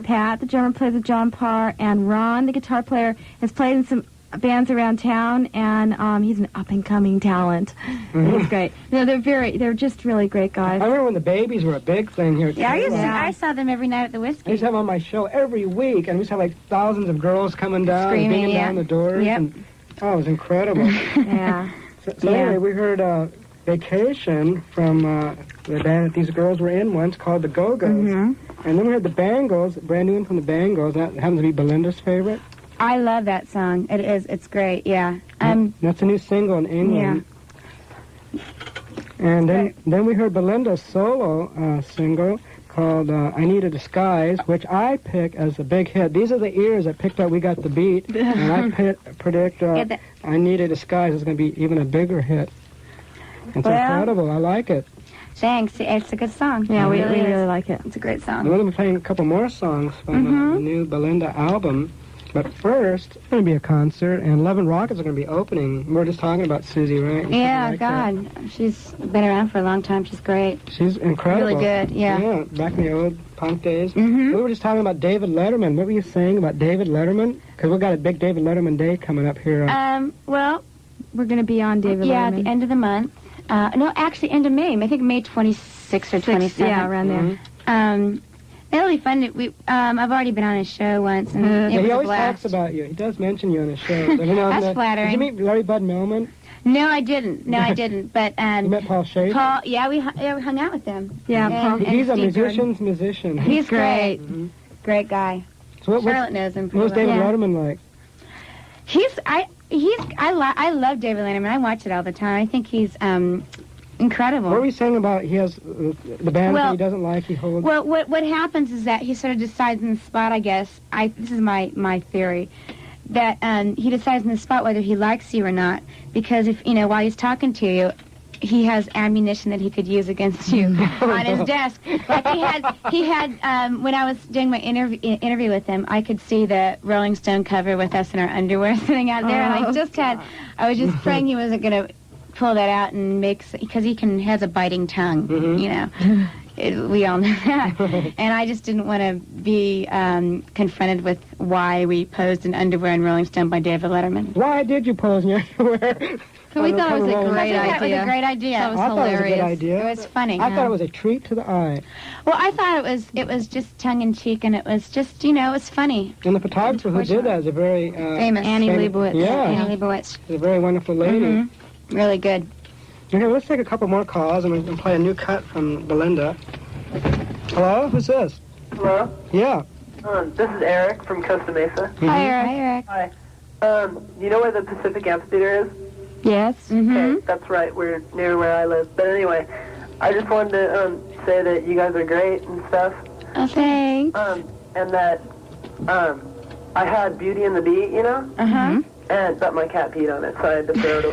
Pat, the drummer, plays with John Parr, and Ron, the guitar player, has played in some bands around town, and he's an up-and-coming talent. He's great. No, they're just really great guys.
I remember when the Babies were a big thing here at KROQ.
I saw them every night at the
I
Whiskey.
used to have them on my show every week, and we used to have like thousands of girls coming down,
Screaming,
banging
yeah.
down the doors.
Yep.
And, oh, it was incredible.
Yeah.
So anyway, we heard Vacation from the band that these girls were in once called the Go-Go's. And then we heard the Bangles, brand new one from the Bangles. That happens to be Belinda's favorite.
I love that song. It is. It's great. Yeah.
That's a new single in England. Yeah. And then we heard Belinda's solo single called I Need a Disguise, which I pick as a big hit. These are the ears that picked up We Got the Beat, and I predict I Need a Disguise is going to be even a bigger hit. It's incredible. I like it.
Thanks. It's a good song.
Yeah, we really like it.
It's a great song.
I'm going to be playing a couple more songs from the new Belinda album. But first, it's going to be a concert, and Love and Rockets are going to be opening. We were just talking about Susie, right?
Yeah,
like
God.
that.
She's been around for a long time. She's great.
She's incredible.
Really good, yeah.
Yeah, back in the old punk days. We were just talking about David Letterman. What were you saying about David Letterman? Because we've got a big David Letterman day coming up here.
Well,
we're going to be on David Letterman.
at the end of the month. No, actually, end of May. I think May 26th or 27th.
Yeah, around there.
It'll be fun. I've already been on his show once, and it was
he
a
always
blast.
talks about you. He does mention you on his show.
That's flattering.
Did you meet Larry Bud Millman?
No, I didn't. No, I didn't. But
You met Paul Shade?
Paul, yeah, we hung out with him.
Yeah, Paul.
He's a
Steve
musician's musician.
He's great.
Mm-hmm.
Great guy.
So
Charlotte knows him
What
pretty
was David
well.
Letterman like?
I love David Letterman. I watch it all the time. I think he's incredible.
What were you saying about he has the band that he doesn't like, he holds?
Well, what happens is that he sort of decides in the spot, I guess. This is my theory, that he decides in the spot whether he likes you or not, because if while he's talking to you, he has ammunition that he could use against you on his desk. Like he had when I was doing my interview with him, I could see the Rolling Stone cover with us in our underwear sitting out there, and I was just praying he wasn't going to pull that out and because he has a biting tongue, we all know that. And I just didn't want to be confronted with why we posed in underwear in Rolling Stone by David Letterman.
Why did you pose in your underwear?
We thought it was a great
idea.
idea.
It was a great idea.
That was
I
hilarious.
thought it was a good idea.
It was funny.
I thought it was a treat to the eye.
Well, I thought it was just tongue-in-cheek, and it was just, it was funny.
And the photographer who did that is a very...
famous.
Annie Leibovitz.
Yeah.
Annie Leibovitz.
She's a very wonderful lady.
Mm-hmm. Really good.
Okay, let's take a couple more calls, and we can play a new cut from Belinda. Hello? Who's this?
Hello?
Yeah.
This is Eric from Costa Mesa.
Hi, Eric.
Hi. You know where the Pacific Amphitheater is?
Yes.
Mm-hmm.
Okay, that's right. We're near where I live. But anyway, I just wanted to say that you guys are great and stuff.
Oh, thanks.
And that I had Beauty and the Beat,
Uh-huh.
but my cat peed on it, so I had to throw it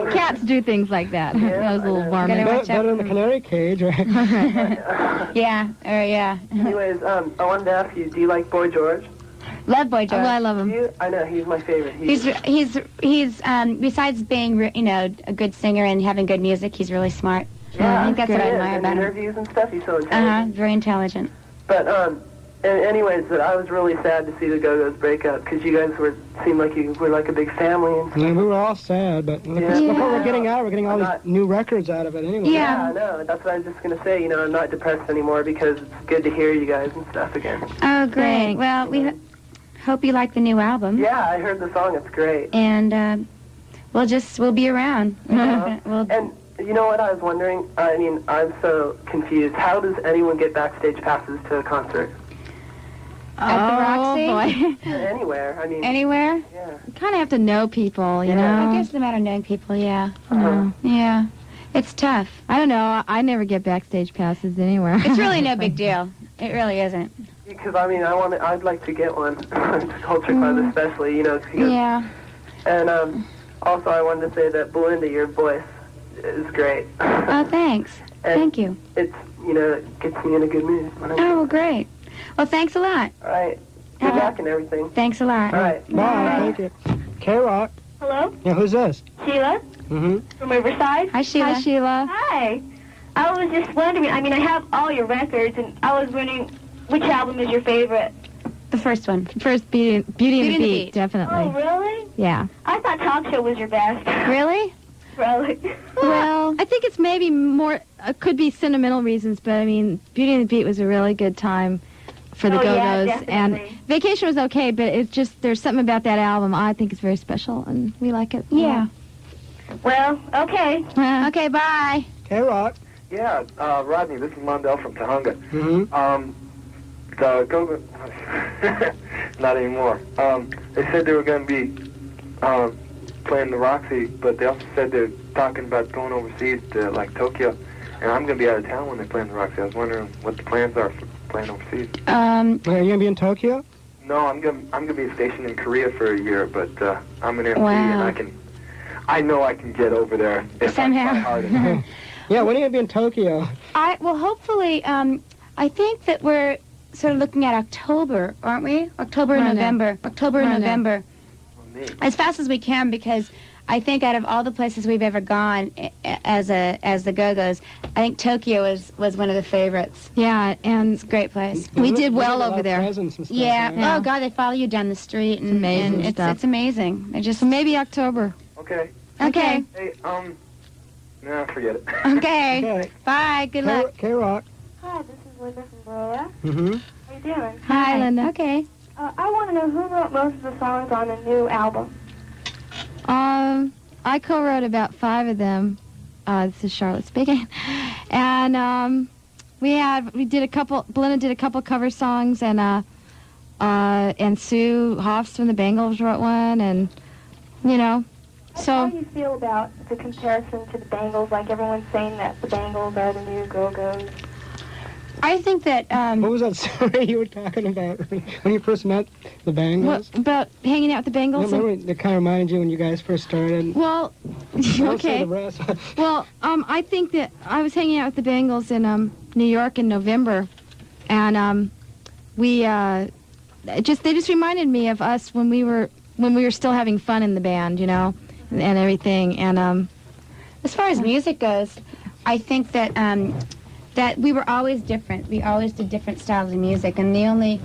away.
Cats do things like that. Those little varmints.
Better than the canary cage, right?
Yeah. Yeah.
Anyways, I wanted to ask you, do you like Boy George?
Love Boy George.
Well, I love him.
I know, he's my favorite.
He's besides being a good singer and having good music, he's really smart.
Yeah,
I think that's what I admire
in
about him.
interviews and stuff, he's so intelligent.
Very intelligent.
But anyways, I was really sad to see the Go-Go's break up because you guys seemed like you were like a big family and stuff.
Yeah, we were all sad, but look what we're getting out. We're getting all these new records out of it anyway.
Yeah, I know. That's what I was just going to say. I'm not depressed anymore because it's good to hear you guys and stuff again.
Oh, great. Well, we hope you like the new album.
Yeah, I heard the song. It's great.
And we'll be around.
And you know what I was wondering? I mean, I'm so confused. How does anyone get backstage passes to a concert?
At the Roxy?
Boy.
Anywhere. I mean.
Anywhere?
Yeah.
You kind of have to know people, you know.
I guess it's a matter of knowing people, yeah. Yeah. It's tough.
I don't know. I never get backstage passes anywhere.
It's really no big deal. It really isn't.
Because I mean, I'd like to get one. To Culture Club, especially, because,
Yeah.
And also, I wanted to say that Belinda, your voice is great.
Oh, thanks. Thank you.
It's it gets me in a good mood.
Oh, well, great. Well, thanks a lot.
All right. Good luck and everything.
Thanks a lot.
All right.
Bye. Thank you. KROQ.
Hello?
Yeah, who's this?
Sheila?
Mm-hmm.
From Riverside?
Hi, Sheila.
Hi, Sheila.
Hi. I was just wondering, I have all your records, and I was wondering which album is your favorite?
The first one.
First, Beauty and the Beat,
Oh,
definitely.
really?
Yeah.
I thought Talk Show was your best.
Really?
Really?
Well, I think it's maybe more, could be sentimental reasons, but I mean, Beauty and the Beat was a really good time for the
yeah,
Go-Go's. And
definitely.
Vacation was okay, but it's just, there's something about that album I think is very special, and we like it.
Yeah.
Well, okay.
Okay, bye.
KROQ.
Yeah, Rodney, this is Mondell from Tahunga.
Mm-hmm.
The Go-Go... Not anymore. They said they were going to be playing the Roxy, but they also said they're talking about going overseas to, like, Tokyo. And I'm going to be out of town when they play in the Roxy. I was wondering what the plans are for playing overseas.
Are you going to be in Tokyo?
No, I'm gonna be stationed in Korea for a year, but I'm an MC
Wow.
and I know I can get over there if I try hard enough.
Yeah, when are you going to be in Tokyo?
Well, hopefully, I think that we're sort of looking at October, aren't we? October and November. October and November. As fast as we can, because I think out of all the places we've ever gone as the Go-Go's, I think Tokyo was one of the favorites.
Yeah, and
it's a great place.
We did well over there.
Yeah.
Right?
Oh God, they follow you down the street, and
it's amazing
and
stuff.
It's amazing. It just
maybe October.
Okay.
Okay.
Hey, nah, forget it.
Okay. Bye. Good luck.
KROQ.
Hi, this is Linda from Berea.
Mm-hmm.
How you doing?
Hi, Linda. Okay.
I want to know who wrote most of the songs on the new album.
I co-wrote about 5 of them. This is Charlotte speaking. And we did a couple, Belinda did a couple cover songs, and Sue Hoffs from the Bangles wrote one, and, you know, so...
How do you feel about the comparison to the Bangles? Like, everyone's saying that the Bangles are the new Go-Go's.
I think that...
what was that story you were talking about when you first met the Bangles?
What, about hanging out with the Bangles?
Remember, it kind of reminded you when you guys first started.
Well,
Don't say
okay.
the rest.
Well, I think that I was hanging out with the Bangles in New York in November, and they just reminded me of us when we were still having fun in the band, you know, and everything. And
as far as music goes, I think that that we were always different. We always did different styles of music, and the only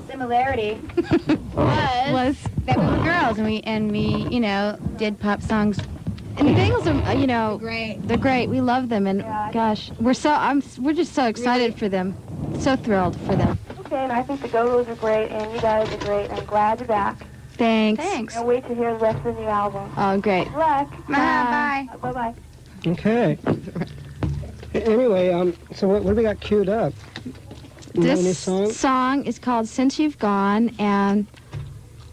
similarity was that we were girls, and we you know, did pop songs.
And the Bangles are, you know,
they're
great. We love them, and gosh, we're just so excited for them, so thrilled for them.
Okay, and I think the Go-Go's are great, and you guys are great. I'm glad you're back.
Thanks.
I'll wait to hear the rest of the new album.
Oh, great.
Good luck.
Bye.
Bye-bye.
Okay. Anyway, so what do we got queued up? You have any
This
song?
song is called Since You've Gone, and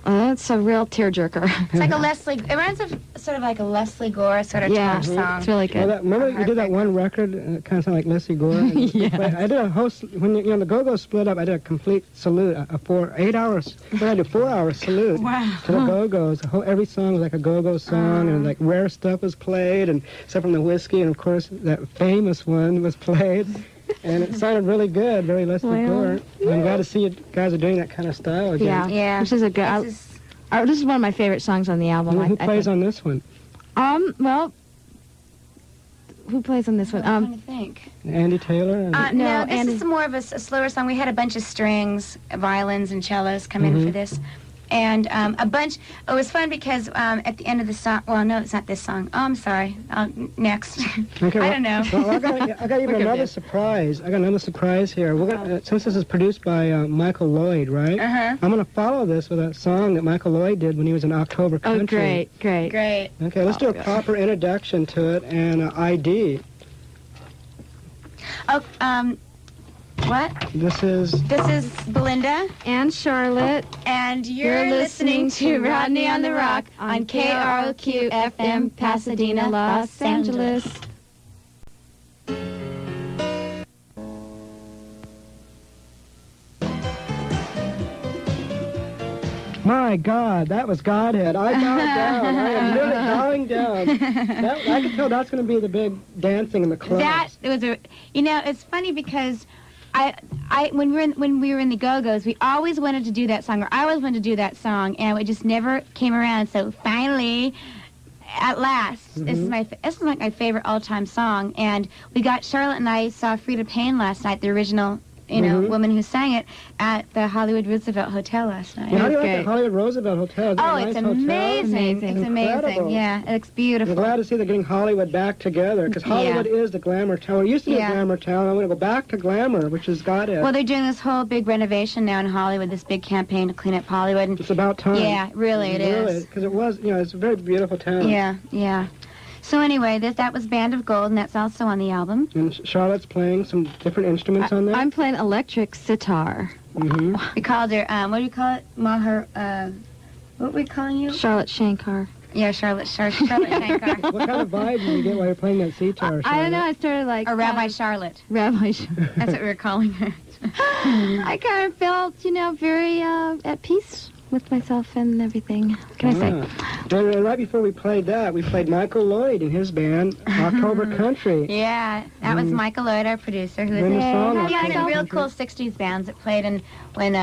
it's a real tearjerker.
It's like a Leslie. It reminds of sort of like a Leslie Gore sort of
Yeah,
top song.
it's really good.
Well, remember you did that one record, it kind of sounded like Leslie Gore? And
Yeah.
I did a whole, when you know, the Go-Go's split up, I did a complete salute, a 4-hour salute to the Go-Go's. Every song was like a Go-Go song, and like rare stuff was played, and except from the whiskey, and of course that famous one was played. And it sounded really good, very Leslie Gore. I'm glad to see you guys are doing that kind of style again.
Yeah. This is a good. This is one of my favorite songs on the album.
Who plays on this one?
Well, who plays on this one?
I'm trying to think.
Andy Taylor?
No, this is more of a slower song. We had a bunch of strings, violins, and cellos come in for this. And a bunch, it was fun because at the end of the song, well, no, it's not this song. Oh, I'm sorry. Next.
Okay,
I don't know.
Well, I got even another surprise. I got another surprise here. We're gonna, since this is produced by Michael Lloyd, right? I'm going to follow this with a song that Michael Lloyd did when he was in October Country.
Oh, great.
Okay, let's do a proper introduction to it and ID.
Oh, what?
This is
Belinda
and Charlotte,
and you're listening to Rodney on the ROQ on KROQ-FM Pasadena, Los Angeles.
My God, that was Godhead. I bowed down. I am literally bowing down. I could tell that's going to be the big dancing in the club.
That was it's funny because when we were in the Go-Go's, we always wanted to do that song, or I always wanted to do that song, and it just never came around. So finally, at last, this is like my favorite all-time song. And Charlotte and I saw Frida Payne last night, the original, woman who sang it, at the Hollywood Roosevelt Hotel last night.
Yeah, how do you like the Hollywood Roosevelt Hotel?
It's amazing. It's amazing. Yeah, it looks beautiful.
I'm glad to see they're getting Hollywood back together, because Hollywood is the glamour town. It used to be a glamour town. I want to go back to glamour, which has got it.
Well, they're doing this whole big renovation now in Hollywood, this big campaign to clean up Hollywood.
It's about time.
Yeah, really, it is.
Because it was, it's a very beautiful town.
Yeah. So anyway, that was Band of Gold, and that's also on the album.
And Charlotte's playing some different instruments on there?
I'm playing electric sitar.
We called her, what do you call it? What were we calling you?
Charlotte Shankar.
Yeah, Charlotte Shankar.
What kind of vibe do you get while you're playing that sitar?
I don't know, I started like...
Or Rabbi Charlotte.
Rabbi Charlotte.
That's what we were calling her.
I kind of felt, very at peace with myself and everything. What can I say?
And right before we played that, we played Michael Lloyd and his band, October Country.
Yeah, that was Michael Lloyd, our producer. Who was some real cool 60s bands that played when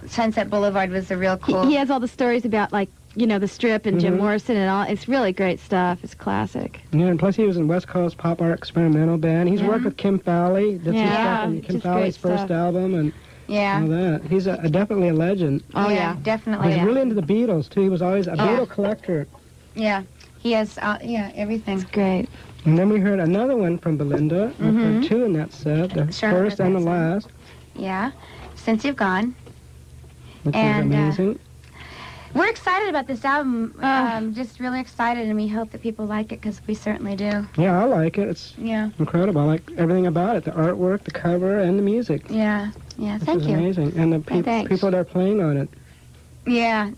Sunset Boulevard was a real cool...
He has all the stories about, the Strip and Jim Morrison and all. It's really great stuff. It's classic.
Yeah, and plus he was in West Coast Pop Art Experimental Band. He's worked with Kim Fowley. Did some stuff on Kim Fowley's first album and all that. He's definitely a legend.
Oh, yeah, definitely.
He's really into the Beatles, too. He was always a Beatle collector.
Yeah, he has, everything.
It's great.
And then we heard another one from Belinda. We heard two in that set, the first and the last.
Yeah, Since You've Gone.
Which was amazing.
We're excited about this album. Just really excited, and we hope that people like it because we certainly do.
Yeah, I like it. It's incredible. I like everything about it, the artwork, the cover, and the music.
Yeah, thank
It's
you.
amazing. And the people that are playing on it.
Yeah.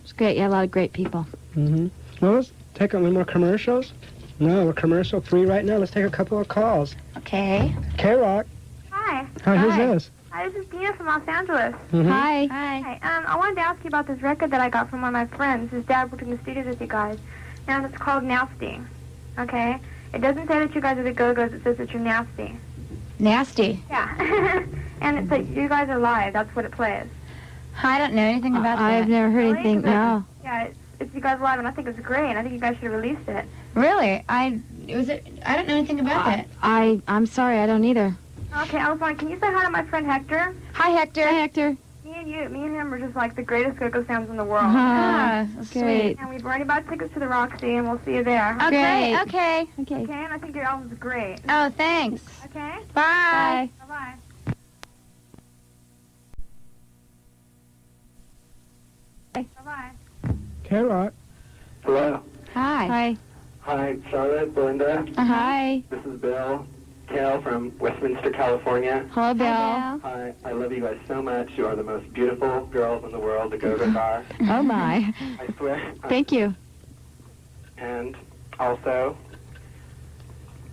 It's great. Yeah, a lot of great people.
Mm-hmm. Well, let's take on more commercials. No, we're commercial free right now. Let's take a couple of calls.
Okay.
KROQ.
Hi.
Hi, who's this?
Hi, this is Dina from Los Angeles.
Mm-hmm.
Hi.
Hi. I wanted to ask you about this record that I got from one of my friends. His dad worked in the studios with you guys. And it's called Nasty. Okay? It doesn't say that you guys are the Go-Go's. It says that you're nasty.
Nasty.
Yeah. And it's like you guys are live. That's what it plays.
I don't know anything about that.
I've never heard
Really?
anything. No.
Yeah, it's you guys live, and I think it's great. And I think you guys should have released it.
Really? I don't know anything about that.
I'm sorry. I don't either.
Okay, I was wondering, can you say hi to my friend Hector?
Hi, Hector.
Hi, Hector.
Me and him are just like the greatest Go-Go fans in the world.
Great.
And we've already bought tickets to the Roxy, and we'll see you there.
Okay.
Okay, and I think your album's great.
Oh, thanks.
Okay?
Bye.
Bye-bye. Bye-bye.
KROQ.
Hello.
Hi.
Hi, Charlotte, Belinda.
Hi.
This is Bill Kale from Westminster, California.
Hello, Bill.
Hi, I love you guys so much. You are the most beautiful girls in the world, the Go-Go's are.
Oh, my.
I swear.
Thank you.
And also,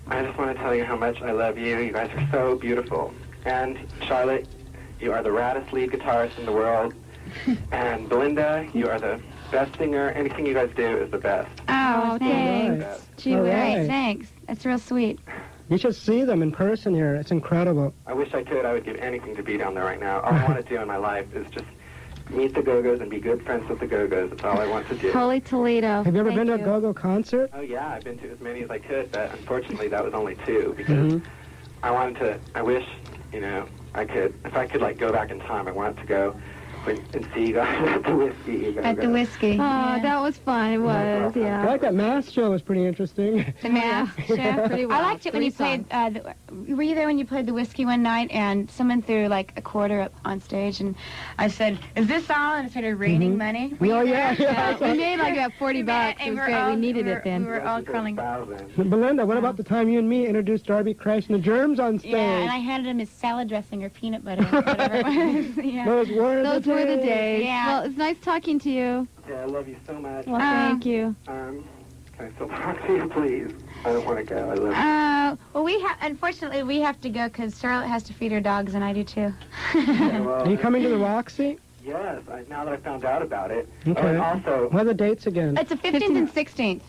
I just want to tell you how much I love you. You guys are so beautiful. And Charlotte, you are the raddest lead guitarist in the world. And Belinda, you are the best singer. Anything you guys do is the best.
Oh, thanks.
All right.
Thanks. That's real sweet.
You should see them in person here. It's incredible.
I wish I could. I would give anything to be down there right now. All I want to do in my life is just meet the Go-Go's and be good friends with the Go-Go's. That's all I want to do.
Holy Toledo.
Have you ever been to a Go-Go concert?
Oh, yeah. I've been to as many as I could, but unfortunately that was only 2 because I wish, I could, if I could, go back in time, I wanted to go and see you guys at the whiskey.
At the whiskey.
Oh, that was fun. It was,
I like that mask show. Was pretty interesting.
The mask show?
Pretty well.
I liked it when you played, were you there when you played the whiskey one night and someone threw a quarter up on stage and I said, is this all? And it started raining money.
Oh, yeah.
We made about $40. It was great. We needed it then.
We were all crawling.
Belinda, what about the time you and me introduced Darby Christ and the Germs on stage?
Yeah, and I handed him his salad dressing or peanut butter, whatever it was. Yeah.
Those were
the days.
Yeah.
Well, it's nice talking to you.
Yeah, I love you so much.
Well, thank you.
Can I still talk to you, please? I don't want to go. I love you.
Well, unfortunately, we have to go because Charlotte has to feed her dogs, and I do too.
Are you coming to the Roxy?
Yes, now that I found out about it.
Okay.
Oh, and also,
what are the dates again?
It's the 15th and 16th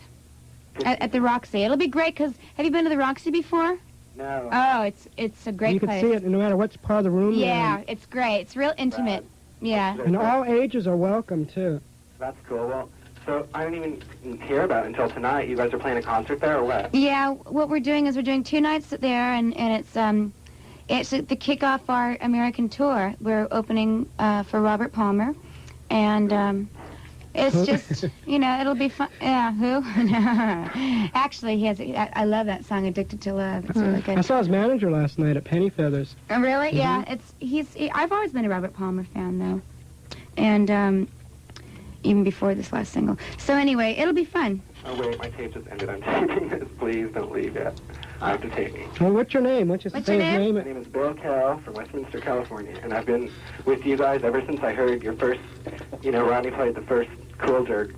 at the Roxy. It'll be great because have you been to the Roxy before?
No.
Oh, it's a great place.
You can see it no matter what part of the room you're
Yeah,
in.
it's great. It's real intimate. Yeah.
And all ages are welcome, too.
That's cool. Well, so I didn't even hear about it until tonight. You guys are playing a concert there or what?
Yeah, what we're doing is we're doing 2 nights there, and it's the kickoff our American tour. We're opening for Robert Palmer, and it's just, it'll be fun. Yeah, who? Actually, he has. I love that song, "Addicted to Love." It's really good.
I saw his manager last night at Penny Feathers.
Oh, really? Yeah. I've always been a Robert Palmer fan, though, and even before this last single. So anyway, it'll be fun.
Oh wait, my tape just ended. I'm taping this. Please don't leave yet. I have to tape me.
Well, what's your name? What's your name?
My name is Bill Carroll from Westminster, California, and I've been with you guys ever since I heard your first. Rodney played the first Cool Jerk.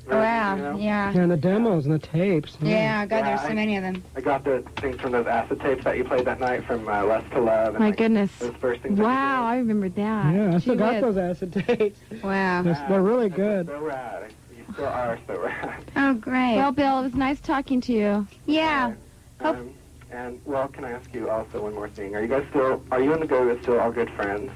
Wow, yeah.
And the demos and the tapes.
Yeah, God, there's so many of them.
I got the things from those acid tapes that you played that night from Lust to Love. And
My goodness.
Those first things.
Wow, I remember that.
Yeah, I still got those acid tapes.
Wow.
They're really good.
So rad. You still are so rad.
Oh, great.
Well, Bill, it was nice talking to you.
Yeah.
And, well, can I ask you also one more thing? Are you and the Go-Go's still all good friends?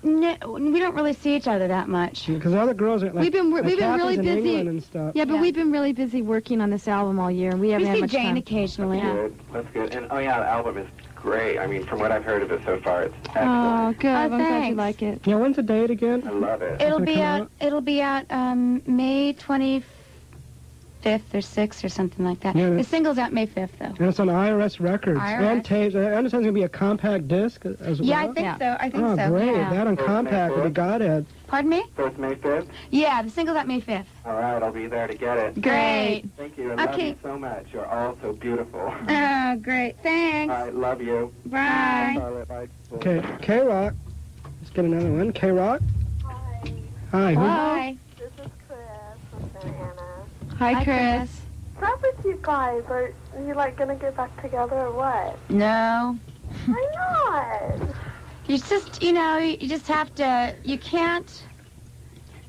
No, we don't really see each other that much.
Because other girls are
we've been really
in
busy
England and stuff.
Yeah, but we've been really busy working on this album all year, and we haven't had much
Jane
time.
occasionally.
That's good. And the album is great. I mean, from what I've heard of it so far, it's excellent.
Oh, good. I'm glad you
thanks.
like it.
Yeah, when's the date again?
I love it.
It'll be out May 25th. 5th or 6th or something like that.
Yeah,
The single's out May 5th, though.
And it's on IRS Records.
IRS.
And tapes. I understand it's going to be a compact disc as well.
Yeah, I think so. I think
oh,
so.
great.
Yeah.
That on compact would be Godhead.
Pardon me?
So it's May 5th?
Yeah, the single's out May 5th.
All right, I'll be there to get it.
Great.
Thank you. I love you so much. You're all so beautiful.
Oh, great. Thanks.
All right, love you.
Bye.
Charlotte, bye.
Okay, KROQ. Let's get another one. KROQ. Hi.
Hi.
This is Chris from Santa Ana.
Hi, Chris.
What's up with you guys? Are you, like, gonna get back together or what?
No.
Why not?
You just, you know, you just have to, you can't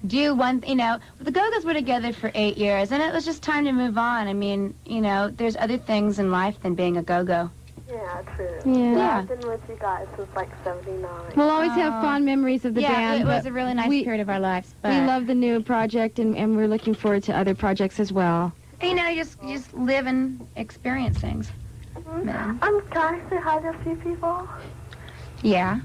do one, you know, the Go-Go's were together for 8 years, and it was just time to move on. I mean, you know, there's other things in life than being a Go-Go.
Yeah, true.
Yeah.
I've been with you guys since, like, 79.
We'll always have fond memories of the band.
Yeah, it was
but
a really nice period of our lives. But
we love the new project, and we're looking forward to other projects as well.
you know, you just live and experience things.
Can I say hi to a few people?
Yeah.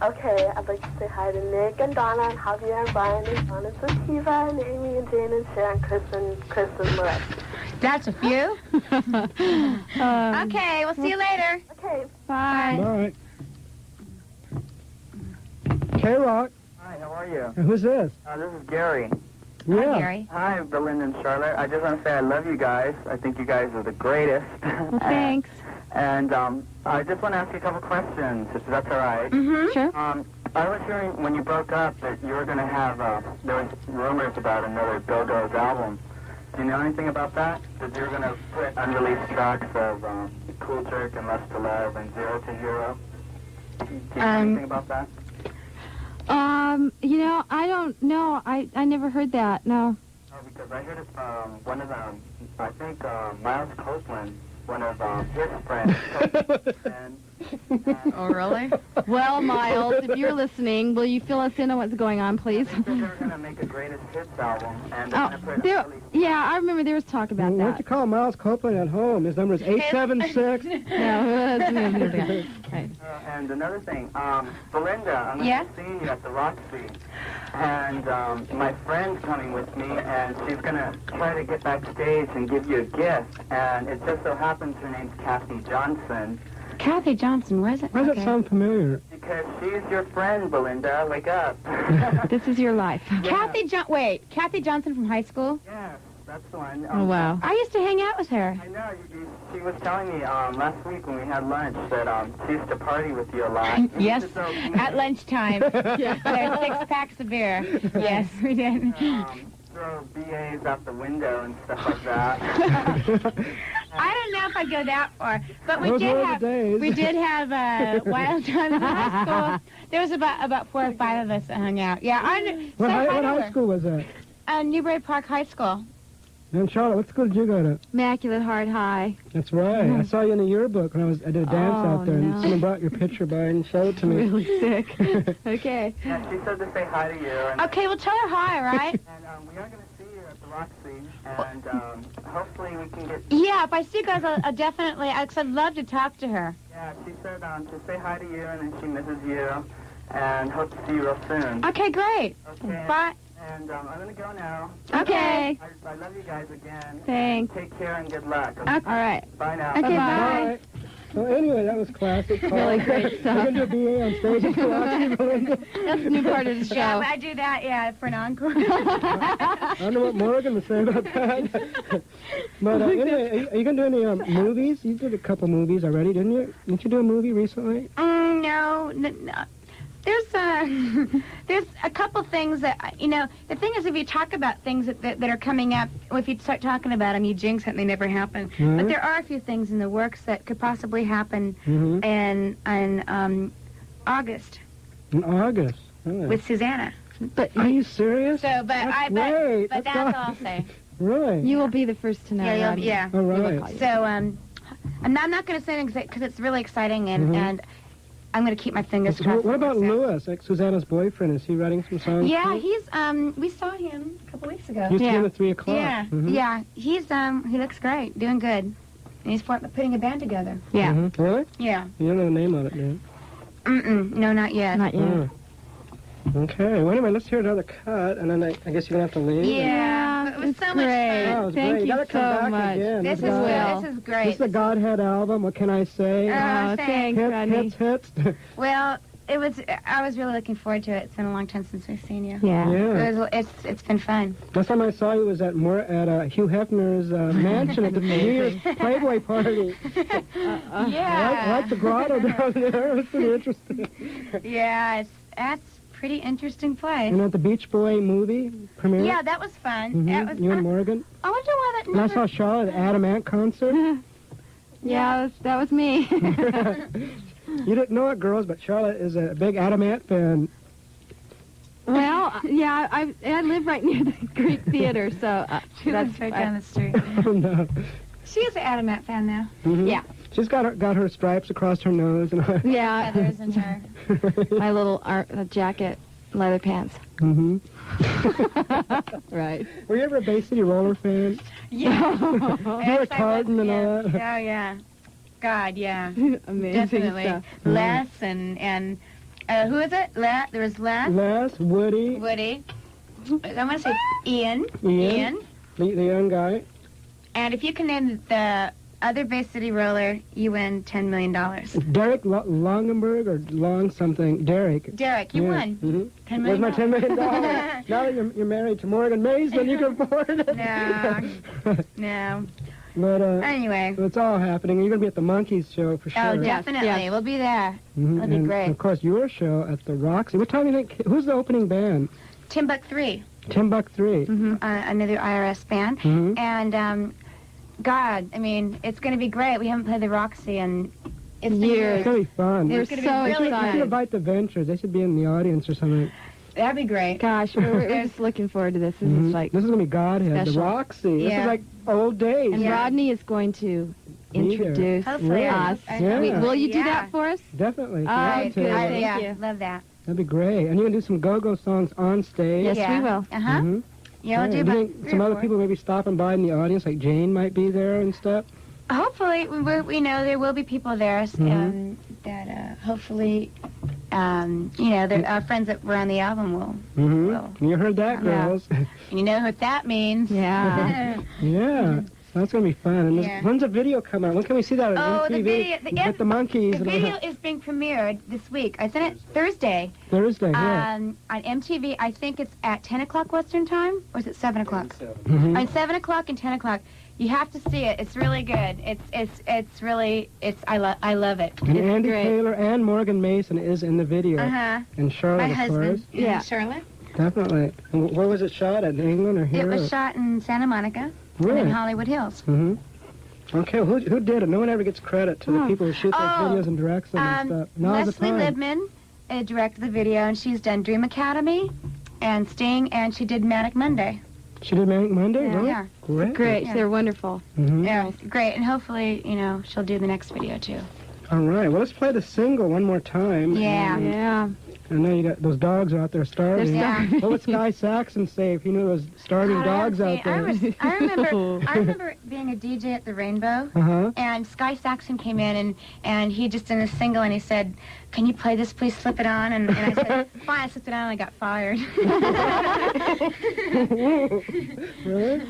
Okay, I'd like to say hi to Nick and Donna and Javier and Brian and John and Sativa and Amy and Jane and Sharon, Chris and Lewis.
That's a few. Okay, we'll see you later.
Okay,
bye.
Bye. KROQ.
Hi, how are you?
Who's this?
This is Gary.
Yeah.
Hi, Gary.
Hi, Belinda and Charlotte. I just want to say I love you guys. I think you guys are the greatest.
Well, thanks.
And I just want to ask you a couple questions, if that's all right.
Mm-hmm. Sure.
I was hearing when you broke up that you were going to have, there was rumors about another Go-Go's album. Do you know anything about that? That you were going to put unreleased tracks of Cool Jerk and Lust to Love and Zero to Hero? Do you know anything about that?
You know, I don't know. I never heard that, no.
Oh, because I heard it from one of them, I think Miles Copeland, one of his friends.
Oh, really?
Well, Miles, if you're listening, will you fill us in on what's going on, please?
They said they were going to make a greatest hits album, and they're going to put
yeah, I remember there was talk about
Why don't you call Miles Copeland at home? His number is 876.
No,
Right. And another thing, Belinda, I'm going to be seeing you at the Roxy, and my friend's coming with me, and she's going to try to get backstage and give you a gift, and it just so happens her name's Caffey Johnson.
Kathy Johnson, where is it?
Why does that sound familiar?
Because she's your friend, Belinda. Wake up.
This is your life.
Yeah. Wait, Kathy Johnson from high school?
Yes, that's the one.
Oh, wow.
I used to hang out with her.
I know. She was telling me last week when we had lunch that she used to party with you a lot.
Yes, at lunchtime. Yeah. 6 packs of beer. Yes, we did.
Throw BAs out the window and stuff like that.
I don't know if I'd go that far, but we
Those
did
were
have
the days.
we did have wild time in high school. There was about 4 or 5 of us that hung out. Yeah,
What high school was that?
Newbury Park High School.
And Charlotte, what school did you go to?
Immaculate Heart High.
That's right. I saw you in the yearbook when I did a dance out there, and someone brought your picture by and showed it to me.
Really sick. Okay.
Yeah, she said to say hi to you. And,
Okay, well tell her hi, all right?
and we are going to see you at the Roxy, and hopefully we can get...
Yeah, if I see you guys, I'll definitely, because I'd love to talk to her.
Yeah, she said to say hi to you, and then she misses you, and hope to see you real soon.
Okay, great.
Okay.
Bye.
And I'm going to go now.
Okay.
I love you guys again.
Thanks.
Take care and good luck.
Okay. All right.
Bye now.
Okay, bye.
So anyway, that was classic.
Really great stuff.
We're going to do BA on stage at the Roxy, Belinda.
That's a new part of the show.
Yeah, I do that, for an encore.
I don't know what Morgan would say about that. But anyway, are you going to do any movies? You did a couple movies already, didn't you? Didn't you do a movie recently?
No. There's a couple things that, you know, the thing is if you talk about things that are coming up, well, if you start talking about them, you jinx it and they never happen.
Mm-hmm.
But there are a few things in the works that could possibly happen in August.
In August? Oh.
With Susanna.
But
are you serious?
So, but
That's
that's all I'll say.
Really?
You will be the first to know.
Yeah.
All right.
So, and I'm not going to say anything because it's really exciting, and I'm going to keep my fingers crossed.
What about Lewis, like Susanna's boyfriend? Is he writing some songs?
Yeah,
too?
he's, we saw him a couple weeks ago.
He's doing at 3 o'clock.
Yeah, yeah. He's, he looks great, doing good. And he's putting a band together.
Yeah.
Mm-hmm. Really?
Yeah.
You don't know the name of it, do you?
No, not yet.
Not yet.
Oh. Okay, well anyway, let's hear another cut, and then I guess you're going to have to leave.
Yeah, was so much fun.
Oh, it was
Thank
great.
you
gotta come
so
back
much.
Again.
This is great.
This is the Godhead album. What can I say?
Oh, thanks, Rodney.
Hits.
Well, I was really looking forward to it. It's been a long time since we've seen you.
Yeah.
It's been fun.
Last time I saw you was at Hugh Hefner's mansion at the New Year's Playboy party.
Yeah.
I like the grotto down there. It was pretty interesting.
Yeah, that's pretty interesting place.
And at the Beach Boy movie premiere.
Yeah, that was fun.
Mm-hmm.
That was
You and Morgan.
I wonder why that
And I saw Charlotte at Adam Ant concert.
Yeah, that was me.
You didn't know it, girls, but Charlotte is a big Adam Ant fan.
Well, yeah, I live right near the Greek Theater, so
She lives right down the street.
Oh, no.
She is an Adam Ant fan now.
Mm-hmm.
Yeah.
She's got her stripes across her nose and all.
Yeah.
Feathers in her.
My little jacket, leather pants.
Mm-hmm.
Right.
Were you ever a Bay City Roller fan?
Yeah.
You were Carden and all that.
Oh, yeah. God, yeah.
Amazing
Definitely.
stuff.
Les and who is it? There was Les.
Woody.
Woody. I want to say Ian.
The young guy.
And if you can name the other Bay City Roller, you win $10 million.
Derek Longenberg or Long something. Derek,
you won.
Mm-hmm.
$10 million.
Where's my $10 million? Now that you're married to Morgan Mason, you can afford it.
No.
But
anyway,
it's all happening. You're gonna be at the Monkees show for sure.
Oh, definitely.
Yes.
We'll be there.
Mm-hmm.
That'll be
And
great.
of course, your show at the Roxy. What time do you think? Who's the opening band?
Timbuk 3.
Timbuk 3.
Mm-hmm. Another IRS band.
Mm-hmm.
And God, I mean, it's going to be great. We haven't played the Roxy in
It's gonna be fun.
We're so
excited.
excited.
We should invite the Ventures. They should be in the audience or something.
That'd be great.
Gosh, we're just looking forward to this. This is like
This is gonna be Godhead, the
special.
Roxy. This
Yeah.
is like old days.
And Rodney is going to introduce
Hopefully.
us.
Yeah.
Will you do that for us?
Definitely.
All right, good. Thank
yeah,
you.
love that.
That'd be great. And you're gonna do some go-go songs on stage.
Yes, we will.
Uh-huh.
Mm-hmm.
Yeah, we'll do
Do
about
you think
3
some
or
other
4.
people maybe stopping by in the audience, like Jane might be there and stuff?
Hopefully, we know there will be people there that hopefully, our friends that were on the album will.
Mm-hmm. You heard that, girls.
You know what that means.
Yeah.
Yeah. That's going to be fun. And
Yeah.
when's the video come out? When can we see that on MTV?
The video.
With the Monkees.
The
and all
video
that?
is being premiered this week. I sent it Thursday.
Thursday, yeah.
On MTV, I think it's at 10 o'clock Western time, or is it 7 o'clock?
Mhm.
On 7 o'clock and 10 o'clock. You have to see it. It's really good. I love it.
And
It's
Andy
great.
Taylor and Morgan Mason is in the video.
Uh-huh.
And Charlotte,
My
of
husband.
course.
Yeah. Charlotte.
Definitely. And where was it shot? At England or here?
It was shot in Santa Monica
Really?
and in Hollywood Hills.
Mm-hmm. Okay, well, who did it? No one ever gets credit to the people who shoot those videos and directs them and stuff. Now's the
Leslie
time.
Libman directed the video, and she's done Dream Academy and Sting, and she did Manic Monday.
She did Manic Monday?
Yeah.
Really?
Yeah.
Great.
Great.
Yeah.
They're wonderful.
Mm-hmm.
Yeah, great. And hopefully, she'll do the next video, too.
All right, well, let's play the single one more time.
Yeah.
And
Yeah.
I know you got those dogs out there starving.
They're starving.
What would Sky Saxon say if he knew there was starving dogs out there?
I remember being a DJ at the Rainbow,
Uh-huh.
and Sky Saxon came in, and he just did a single, and he said, "Can you play this, please slip it on?" And I said, "Fine," I slipped it on, and I got fired.
Really?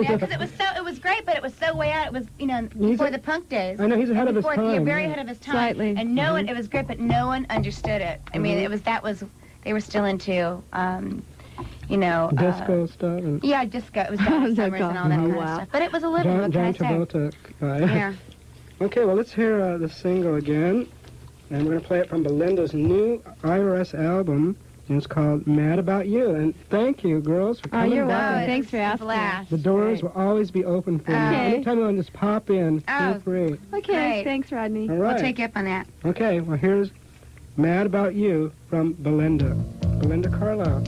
Yeah, because it was great, but it was so way out. It was, before the punk days.
I know, he's ahead of his
Yeah,
time,
very
yeah.
ahead of his time.
Slightly.
And no one, it was great, but no one understood it. I mean, they were still into,
Disco stuff. And
yeah, disco. It was Donna Summers and all that kind of stuff. But it was a living, what can I
John
say?
Travolta guy.
Yeah.
Okay, well, let's hear the single again. And we're going to play it from Belinda's new IRS album. And it's called Mad About You. And thank you, girls, for coming
you're
by.
welcome. Thanks for asking.
Blast.
The doors will always be open for you.
Okay.
Anytime you want to just pop in, feel free.
Okay.
Great.
Thanks, Rodney.
All right.
We'll take you up on that.
Okay, well, here's Mad About You from Belinda. Belinda Carlisle.